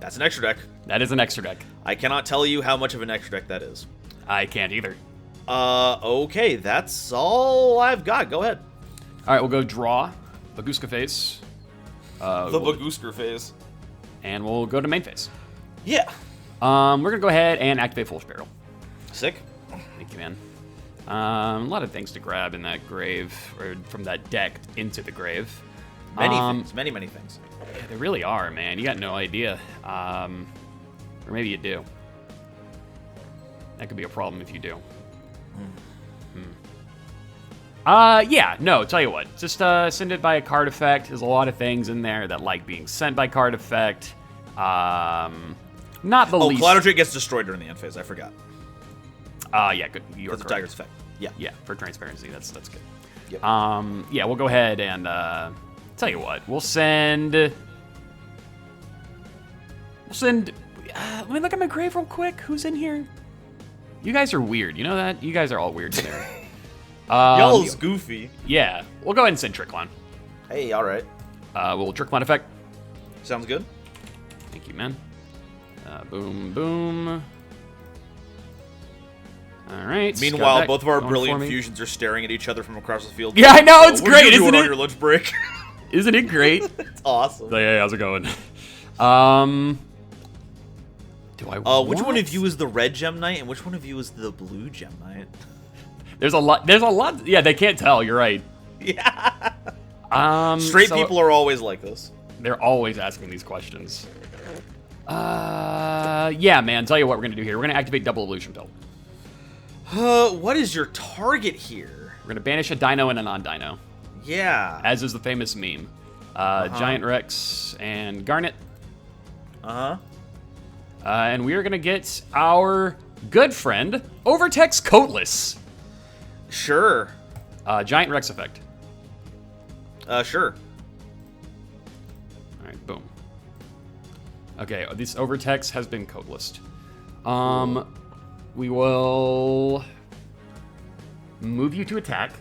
that's an extra deck. That is an extra deck. I cannot tell you how much of an extra deck that is. I can't either. Okay, that's all I've got. Go ahead. All right, we'll go draw Baguska phase. The Bagusker phase. And we'll go to main phase. Yeah. We're going to go ahead and activate Foolish Barrel. Sick. Thank you, man. A lot of things to grab in that grave, or from that deck into the grave. Many things. Many things. Yeah, they really are, man. You got no idea. Or maybe you do. That could be a problem if you do. Yeah, no, tell you what. Just send it by a card effect. There's a lot of things in there that like being sent by card effect. Not the least. Collateral Trait gets destroyed during the end phase. I forgot. Yeah, good. You're That's the Tiger's effect. Yeah. Yeah, for transparency, that's good. Yep. Yeah, we'll go ahead and tell you what. We'll send. Let me look at my grave real quick. Who's in here? You guys are weird. You know that? You guys are all weird in there. Y'all's goofy. Yeah, we'll go ahead and send Tricklon. Hey, all right. We'll Tricklon effect. Sounds good. Thank you, man. Boom, boom. All right. Meanwhile, both of our brilliant fusions are staring at each other from across the field. Yeah, I know, it's What great, are you isn't doing it? on your lunch break? Isn't it great? It's awesome. Hey, how's it going? Do I? Which one of you is the red gem knight, and which one of you is the blue gem knight? There's a lot. Yeah, they can't tell. You're right. Yeah. Straight people are always like this. They're always asking these questions. Yeah, man. Tell you what we're gonna do here. We're gonna activate Double Illusion Pill. What is your target here? We're gonna banish a Dino and a non-Dino. Yeah. As is the famous meme. Giant Rex and Garnet. And we are gonna get our good friend Overtex Coatless. Sure. Giant Rex effect. Sure. All right, boom. Okay, this Overtex has been coatless. We will move you to attack.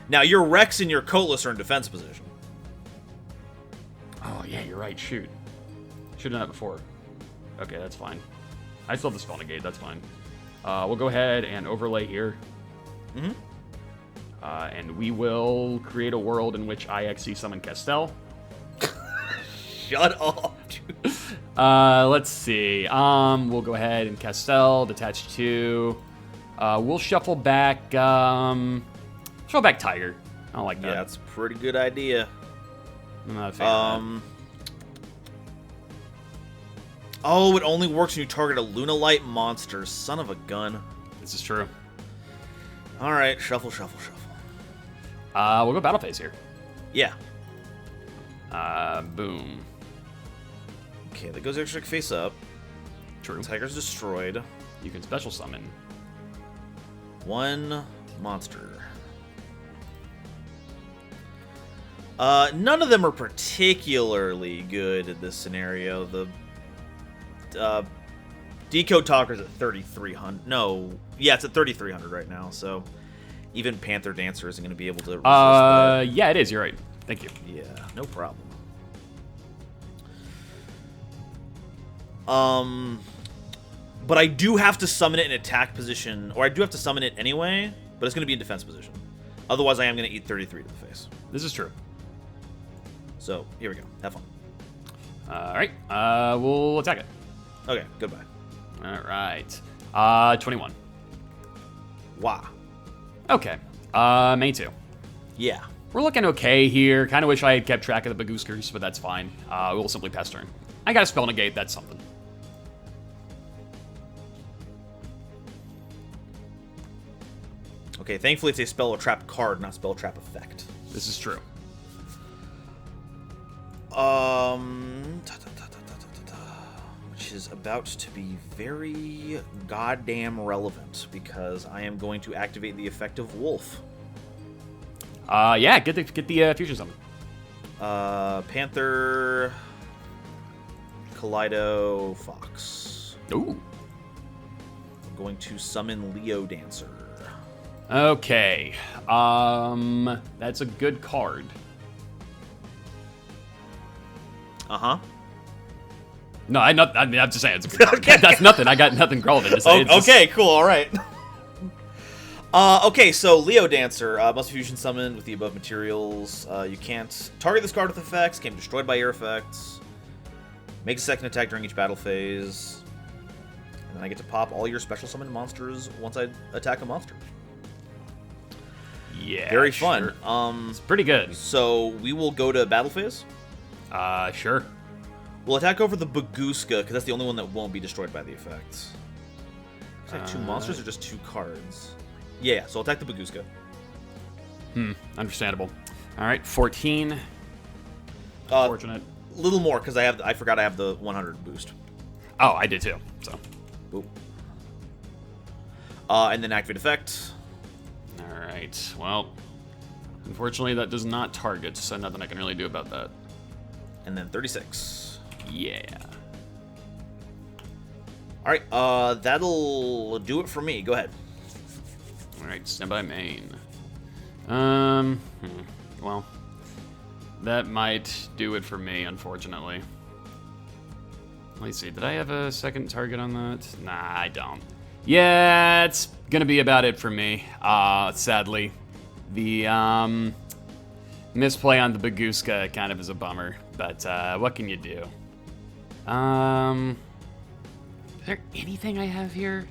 Now, your Rex and your Coatless are in defense position. Oh, yeah, you're right. Shoot. Should have done that before. Okay, that's fine. I still have the spell negate. That's fine. We'll go ahead and overlay here. Mm-hmm. And we will create a world in which I XC summon Castell. Shut up, dude. Let's see. We'll go ahead and Castell, detach 2. We'll shuffle back, Tiger. I don't like that. Yeah, that's a pretty good idea. I'm not a fan of that. Oh, it only works when you target a Lunalight monster. Son of a gun. This is true. All right, shuffle, shuffle, shuffle. We'll go battle phase here. Yeah. Boom. Okay, that goes extra face up. True. Tiger's destroyed. You can special summon. 1 monster. None of them are particularly good in this scenario. The Decode Talker's at 3,300. No, yeah, it's at 3,300 right now. So even Panther Dancer isn't going to be able to resist that. Yeah, it is. You're right. Thank you. Yeah, no problem. But I do have to summon it in attack position, or I do have to summon it anyway, but it's going to be in defense position. Otherwise, I am going to eat 33 to the face. This is true. So, here we go. Have fun. All right. We'll attack it. Okay, goodbye. All right. 21. Wow. Okay. Main 2. Yeah. We're looking okay here. Kind of wish I had kept track of the Bagooskers, but that's fine. We'll simply pass turn. I got a spell negate. That's something. Okay, thankfully it's a spell or trap card, not spell trap effect. This is true. Which is about to be very goddamn relevant because I am going to activate the effect of Wolf. Yeah, get the future summon. Panther, Kaleido, Fox. Ooh. I'm going to summon Leo Dancer. Okay. That's a good card. Uh-huh. No, I'm just saying it's a good card. Okay. That's nothing. I got nothing relevant to say. Okay, cool, all right. Okay, so Leo Dancer must fusion summon with the above materials. You can't target this card with effects, can be destroyed by your effects. Make a second attack during each battle phase. And then I get to pop all your special summon monsters once I attack a monster. Yeah. Very sure. fun. It's pretty good. So we will go to battle phase. Sure. We'll attack over the Bagooska, because that's the only one that won't be destroyed by the effects. Is that 2 monsters or just 2 cards? Yeah, so I'll attack the Bagooska. Understandable. All right, 14. Fortunate. A little more, because I forgot I have the 100 boost. Oh, I did too, so. Boop. And then activate effect. All right, well, unfortunately that does not target, so nothing I can really do about that. And then 36. Yeah. All right, that'll do it for me. Go ahead. All right, stand by main. Well, that might do it for me, unfortunately. Let me see, did I have a second target on that? Nah, I don't. Yeah, it's gonna be about it for me, sadly. The, misplay on the Bagooska kind of is a bummer, but, what can you do? Is there anything I have here?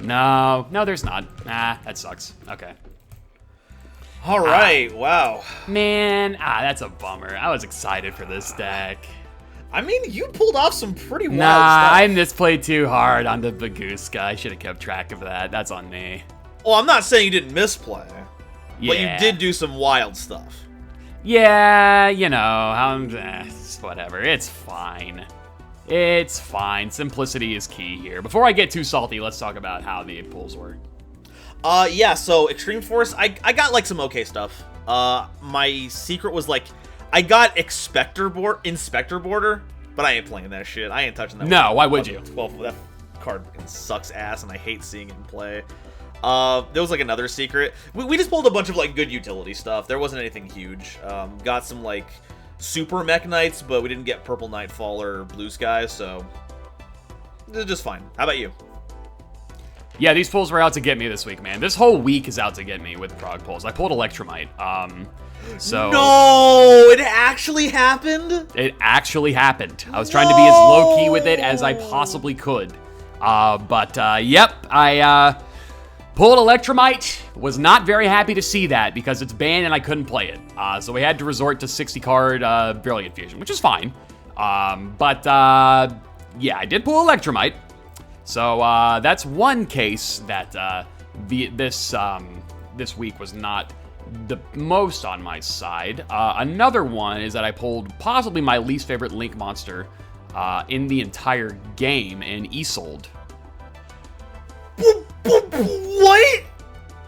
No, there's not. Nah, that sucks. Okay. All right, wow. Man, that's a bummer. I was excited for this deck. I mean, you pulled off some pretty wild Nah, stuff. I misplayed too hard on the Bagooska. I should have kept track of that. That's on me. Well, I'm not saying you didn't misplay, Yeah. but you did do some wild stuff. Yeah, you know, whatever. It's fine. It's fine. Simplicity is key here. Before I get too salty, let's talk about how the pulls were. Yeah, so Extreme Force, I got, like, some okay stuff. My secret was, like, I got Inspector Border, but I ain't playing that shit. I ain't touching that. No, why would you? 12, that card fucking sucks ass, and I hate seeing it in play. There was, like, another secret. We just pulled a bunch of, like, good utility stuff. There wasn't anything huge. Got some, like, super mekk-knights, but we didn't get Purple Nightfall or Blue Sky, so it's just fine. How about you? Yeah, these pulls were out to get me this week, man. This whole week is out to get me with Prog pulls. I pulled Electromite. So no, it actually happened? It actually happened. I was trying to be as low-key with it as I possibly could. Yep, I pulled Electromite. Was not very happy to see that because it's banned and I couldn't play it. So we had to resort to 60-card Brilliant Fusion, which is fine. Yeah, I did pull Electromite. So that's one case that this week was not the most on my side. Another one is that I pulled possibly my least favorite Link monster in the entire game in Isolde. What?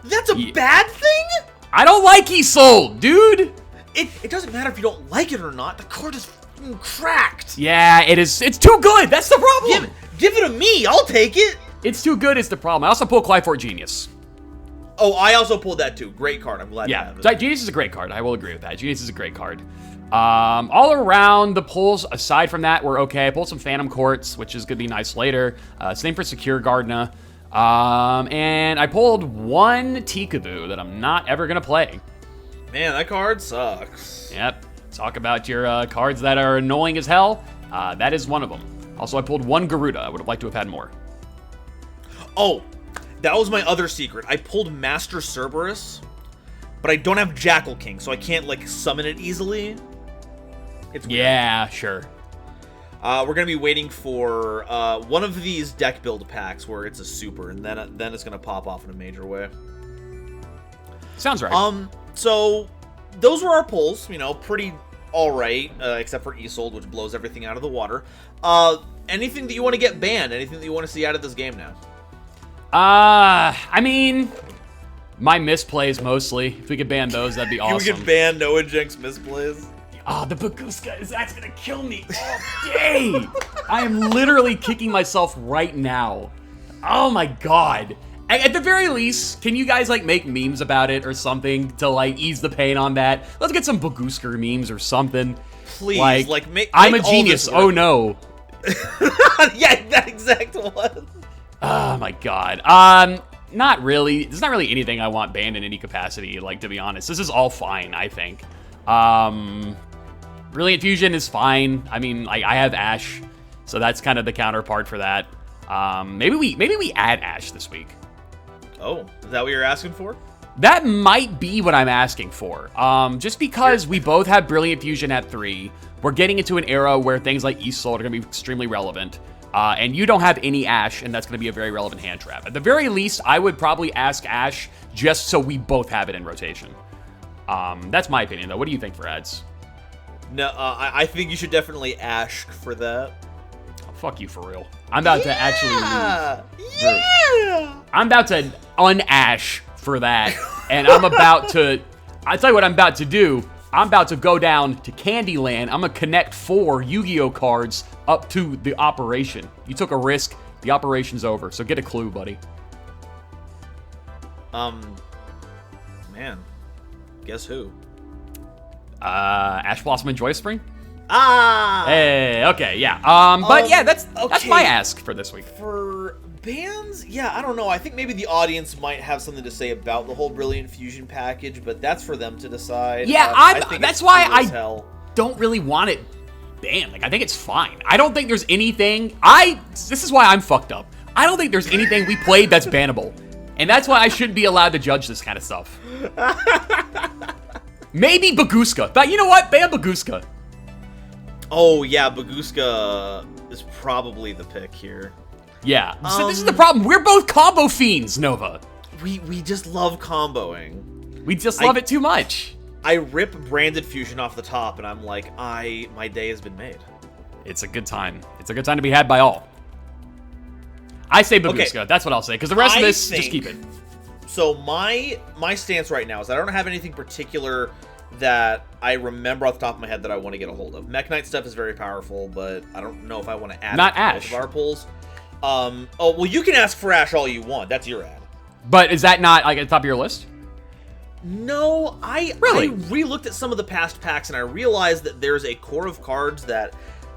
That's a bad thing? I don't like Isolde, dude! It doesn't matter if you don't like it or not. The card is cracked. Yeah, it is. It's too good. That's the problem. Give it to me. I'll take it. It's too good is the problem. I also pulled Clyfort Genius. Oh, I also pulled that too. Great card. I'm glad to have it. Yeah, Genius is a great card. I will agree with that. Genius is a great card. All around, the pulls, aside from that, were okay. I pulled some Phantom Courts, which is going to be nice later. Same for Secure Gardena. And I pulled one Tikaboo that I'm not ever going to play. Man, that card sucks. Yep. Talk about your cards that are annoying as hell. That is one of them. Also, I pulled one Garuda. I would have liked to have had more. Oh, that was my other secret. I pulled Master Cerberus, but I don't have Jackal King, so I can't, like, summon it easily. It's weird. Yeah, sure. We're going to be waiting for one of these deck build packs where it's a super, and then it's going to pop off in a major way. Sounds right. So those were our pulls, you know, pretty alright, except for Isolde, which blows everything out of the water. Anything that you want to get banned? Anything that you want to see out of this game now? I mean, my misplays mostly. If we could ban those, that'd be awesome. You could ban Noajenk's misplays? Oh, the Baguska, that's gonna kill me all day! I am literally kicking myself right now. Oh my god. At the very least, can you guys, like, make memes about it or something to, like, ease the pain on that? Let's get some Bagusker memes or something. Please, like make I'm a genius, oh no. Yeah, that exact one. Oh my god. Not really. There's not really anything I want banned in any capacity, like, to be honest. This is all fine, I think. Brilliant Fusion is fine. I mean, like, I have Ash, so that's kind of the counterpart for that. Maybe we add Ash this week. Oh, is that what you're asking for? That might be what I'm asking for. Just because we both have Brilliant Fusion at 3, we're getting into an era where things like Isolde are going to be extremely relevant. And you don't have any Ash, and that's going to be a very relevant hand trap. At the very least, I would probably ask Ash just so we both have it in rotation. That's my opinion, though. What do you think for ads? No, I think you should definitely ask for that. Oh, fuck you, for real. I'm about to actually leave. Yeah! I'm about to un-ash for that, and I'm about to... I'll tell you what I'm about to do. I'm about to go down to Candyland. I'm going to connect 4 Yu-Gi-Oh cards up to the operation. You took a risk. The operation's over, so get a clue, buddy. Man. Guess who? Ash Blossom and Joy Spring? Ah! Hey, okay, yeah. But yeah, that's my ask for this week. For bans? Yeah, I don't know. I think maybe the audience might have something to say about the whole Brilliant Fusion package, but that's for them to decide. Yeah, that's why I don't really want it banned. Like, I think it's fine. I don't think there's anything... This is why I'm fucked up. I don't think there's anything we played that's bannable. And that's why I shouldn't be allowed to judge this kind of stuff. Maybe Baguska. But you know what? Ban Baguska. Oh, yeah, Baguska is probably the pick here. Yeah. So this is the problem. We're both combo fiends, Nova. We just love comboing. We just love it too much. I rip Branded Fusion off the top, and I'm like, my day has been made. It's a good time. It's a good time to be had by all. I say Baguska. Okay. That's what I'll say. Because the rest of this, just keep it. So my stance right now is I don't have anything particular that I remember off the top of my head that I want to get a hold of. Mekk-Knight stuff is very powerful, but I don't know if I want to add it to both of our pulls. Oh, well, you can ask for Ash all you want. That's your ad. But is that not, like, at the top of your list? No, I re-looked at some of the past packs, and I realized that there's a core of cards that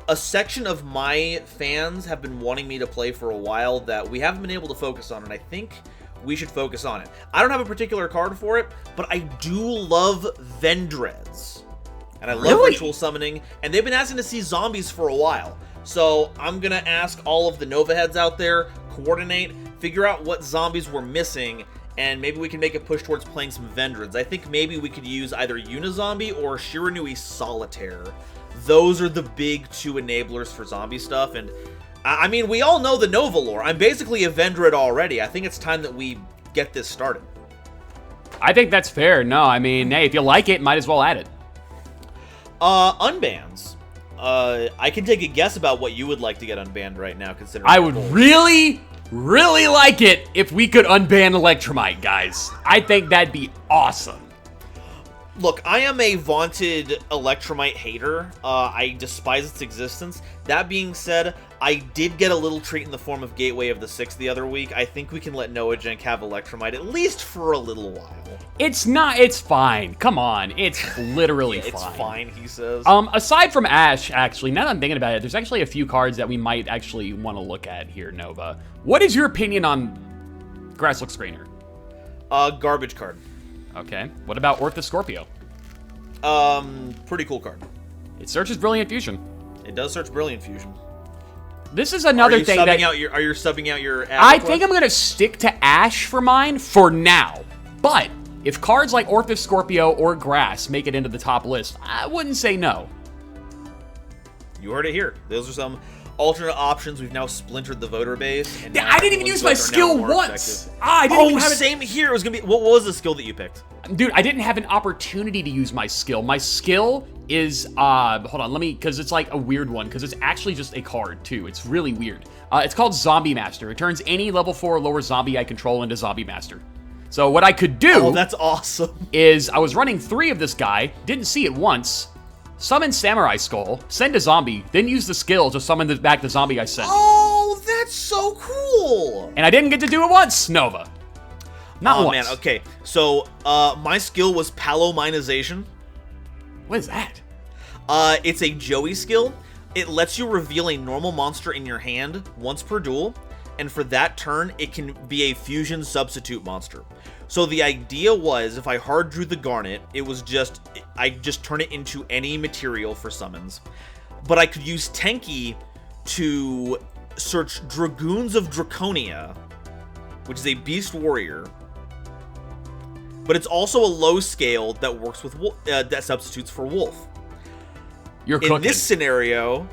a section of my fans have been wanting me to play for a while that we haven't been able to focus on, and I think we should focus on it. I don't have a particular card for it, but I do love Vendreads. And I love ritual summoning, and they've been asking to see zombies for a while. So I'm going to ask all of the Nova heads out there, coordinate, figure out what zombies we're missing, and maybe we can make a push towards playing some Vendreads. I think maybe we could use either Unizombie or Shiranui Solitaire. Those are the big 2 enablers for zombie stuff, and I mean, we all know the Nova lore. I'm basically a Vendread already. I think it's time that we get this started. I think that's fair. No, I mean, hey, if you like it, might as well add it. Unbans. I can take a guess about what you would like to get unbanned right now, considering I would really like it if we could unban Electromite, guys. I think that'd be awesome. Look, I am a vaunted Electromite hater. I despise its existence. That being said, I did get a little treat in the form of Gateway of the Six the other week. I think we can let Noajenk have Electromite at least for a little while. It's fine. Come on. It's literally fine. It's fine, he says. Aside from Ash, actually, now that I'm thinking about it, there's actually a few cards that we might actually want to look at here, Nova. What is your opinion on Grasslook Screener? Garbage card. Okay. What about Orthos Scorpio? Pretty cool card. It searches Brilliant Fusion. It does search Brilliant Fusion. This is another thing that... Are you subbing out your I think I'm going to stick to Ash for mine for now. But if cards like Orthos Scorpio or Grass make it into the top list, I wouldn't say no. You heard it here. Those are some alternate options. We've now splintered the voter base. And I didn't even use my skill once. I didn't even have it. Same here. It was gonna be. What was the skill that you picked? Dude, I didn't have an opportunity to use my skill. My skill is hold on, because it's like a weird one, because it's actually just a card too. It's really weird. It's called Zombie Master. It turns any level 4 or lower zombie I control into Zombie Master. So what I could do that's awesome. is I was running 3 of this guy, didn't see it once, summon Samurai Skull, send a zombie, then use the skill to summon back the zombie I sent. Oh, that's so cool. And I didn't get to do it once, Nova. Not once. Man, okay. So, my skill was Palominization. What is that? It's a Joey skill. It lets you reveal a normal monster in your hand once per duel, and for that turn, it can be a fusion substitute monster. So the idea was, if I hard drew the Garnet, I just turn it into any material for summons. But I could use Tenki to search Dragoons of Draconia, which is a Beast Warrior. But it's also a low scale that works with that substitutes for Wolf. You're cooking. In this scenario,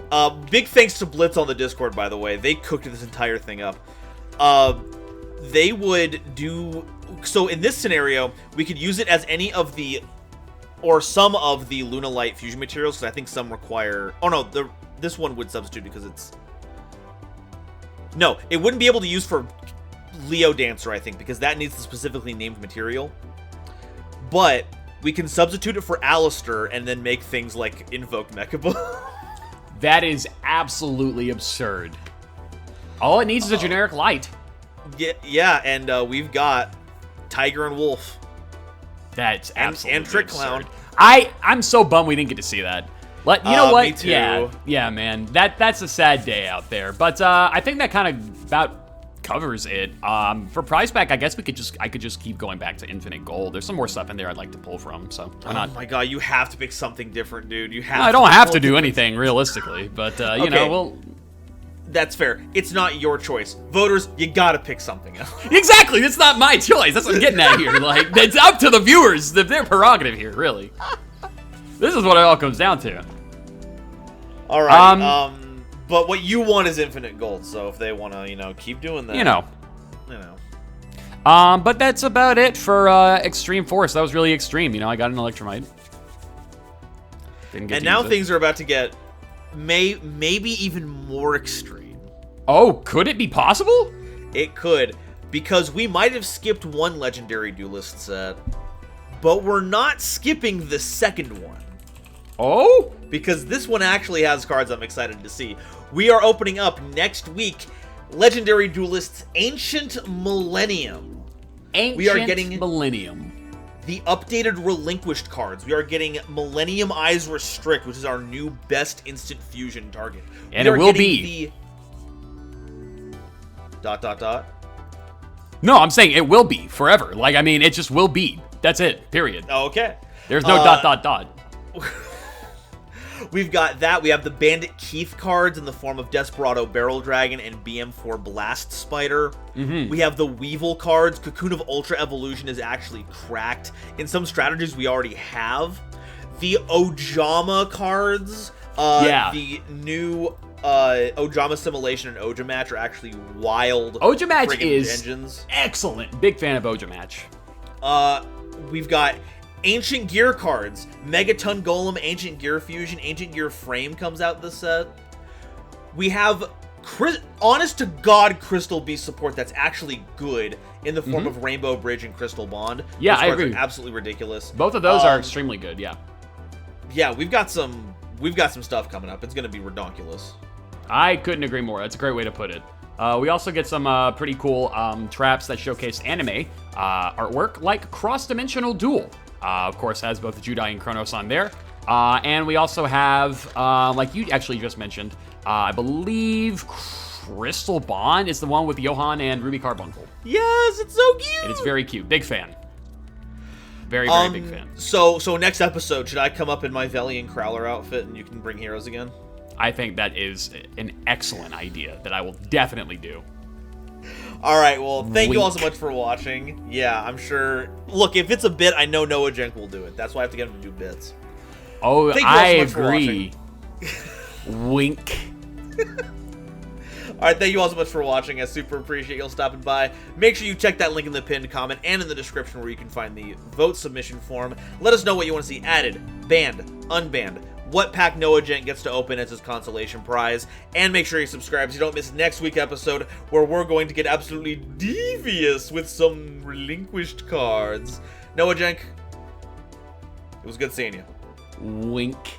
big thanks to Blitz on the Discord, by the way. They cooked this entire thing up. They would do... So in this scenario, we could use it as any of the... Or some of the Lunalight fusion materials, because I think some require... Oh no, this one would substitute because it's... No, it wouldn't be able to use for Leo Dancer, I think, because that needs the specifically named material. But we can substitute it for Alistair and then make things like Invoke Mechaba. That is absolutely absurd. All it needs is a generic light. Yeah, and we've got Tiger and Wolf. That's absolutely and Trick absurd. Clown. I'm so bummed we didn't get to see that. You know what? Me too. Yeah, man. That's a sad day out there. But I think that kind of about covers it. For prize pack, I guess I could just keep going back to Infinite Gold. There's some more stuff in there I'd like to pull from. So why not? Oh my god, you have to pick something different, dude. You have. No, I don't have to do anything realistically, but you know, we'll. That's fair. It's not your choice. Voters, you gotta pick something else. Exactly. That's not my choice. That's what I'm getting at here. Like, it's up to the viewers. Their prerogative here, really. This is what it all comes down to. All right. But what you want is Infinite Gold. So if they want to, keep doing that, you know. But that's about it for Extreme Force. That was really extreme. I got an Electromite. And now things are about to get maybe even more extreme. Oh, could it be possible? It could, because we might have skipped one Legendary Duelist set, but we're not skipping the second one. Oh? Because this one actually has cards I'm excited to see. We are opening up next week Legendary Duelist's Ancient Millennium. We are getting Millennium. the updated relinquished cards. We are getting Millennium Eyes Restrict, which is our new best instant fusion target. And it will be... The... ... No, I'm saying it will be forever. Like, I mean, it just will be. That's it, period. Okay. There's no ... We've got that. We have the Bandit Keith cards in the form of Desperado Barrel Dragon and BM4 Blast Spider. We have the Weevil cards. Cocoon of Ultra Evolution is actually cracked. In some strategies we already have. The Ojama cards. The new Ojama Simulation and Oja Match are actually wild. Oja Match is engines. Excellent. Big fan of Oja Match. We've got Ancient Gear cards. Megaton Golem, Ancient Gear Fusion, Ancient Gear Frame comes out this set. We have, honest to God, Crystal Beast support that's actually good in the form of Rainbow Bridge and Crystal Bond. Yeah, those I cards agree. Are absolutely ridiculous. Both of those are extremely good, yeah. Yeah, we've got some stuff coming up. It's going to be redonkulous. I couldn't agree more. That's a great way to put it. We also get some pretty cool traps that showcase anime artwork, like Cross Dimensional Duel. Of course, has both Judai and Kronos on there. And we also have, like you actually just mentioned, I believe Crystal Bond is the one with Johan and Ruby Carbuncle. Yes, it's so cute. And it's very cute. Big fan. Very, very big fan. So next episode, should I come up in my Velian Crowler outfit and you can bring heroes again? I think that is an excellent idea that I will definitely do. All right, well, thank you all so much for watching. Yeah, I'm sure. Look, if it's a bit, I know Noajenk will do it. That's why I have to get him to do bits. Oh, I agree. Wink. All right, thank you all so much for watching. I super appreciate you all stopping by. Make sure you check that link in the pinned comment and in the description where you can find the vote submission form. Let us know what you want to see added, banned, unbanned, what pack Noajenk gets to open as his consolation prize, and make sure you subscribe so you don't miss next week's episode where we're going to get absolutely devious with some relinquished cards. Noajenk, it was good seeing you. Wink.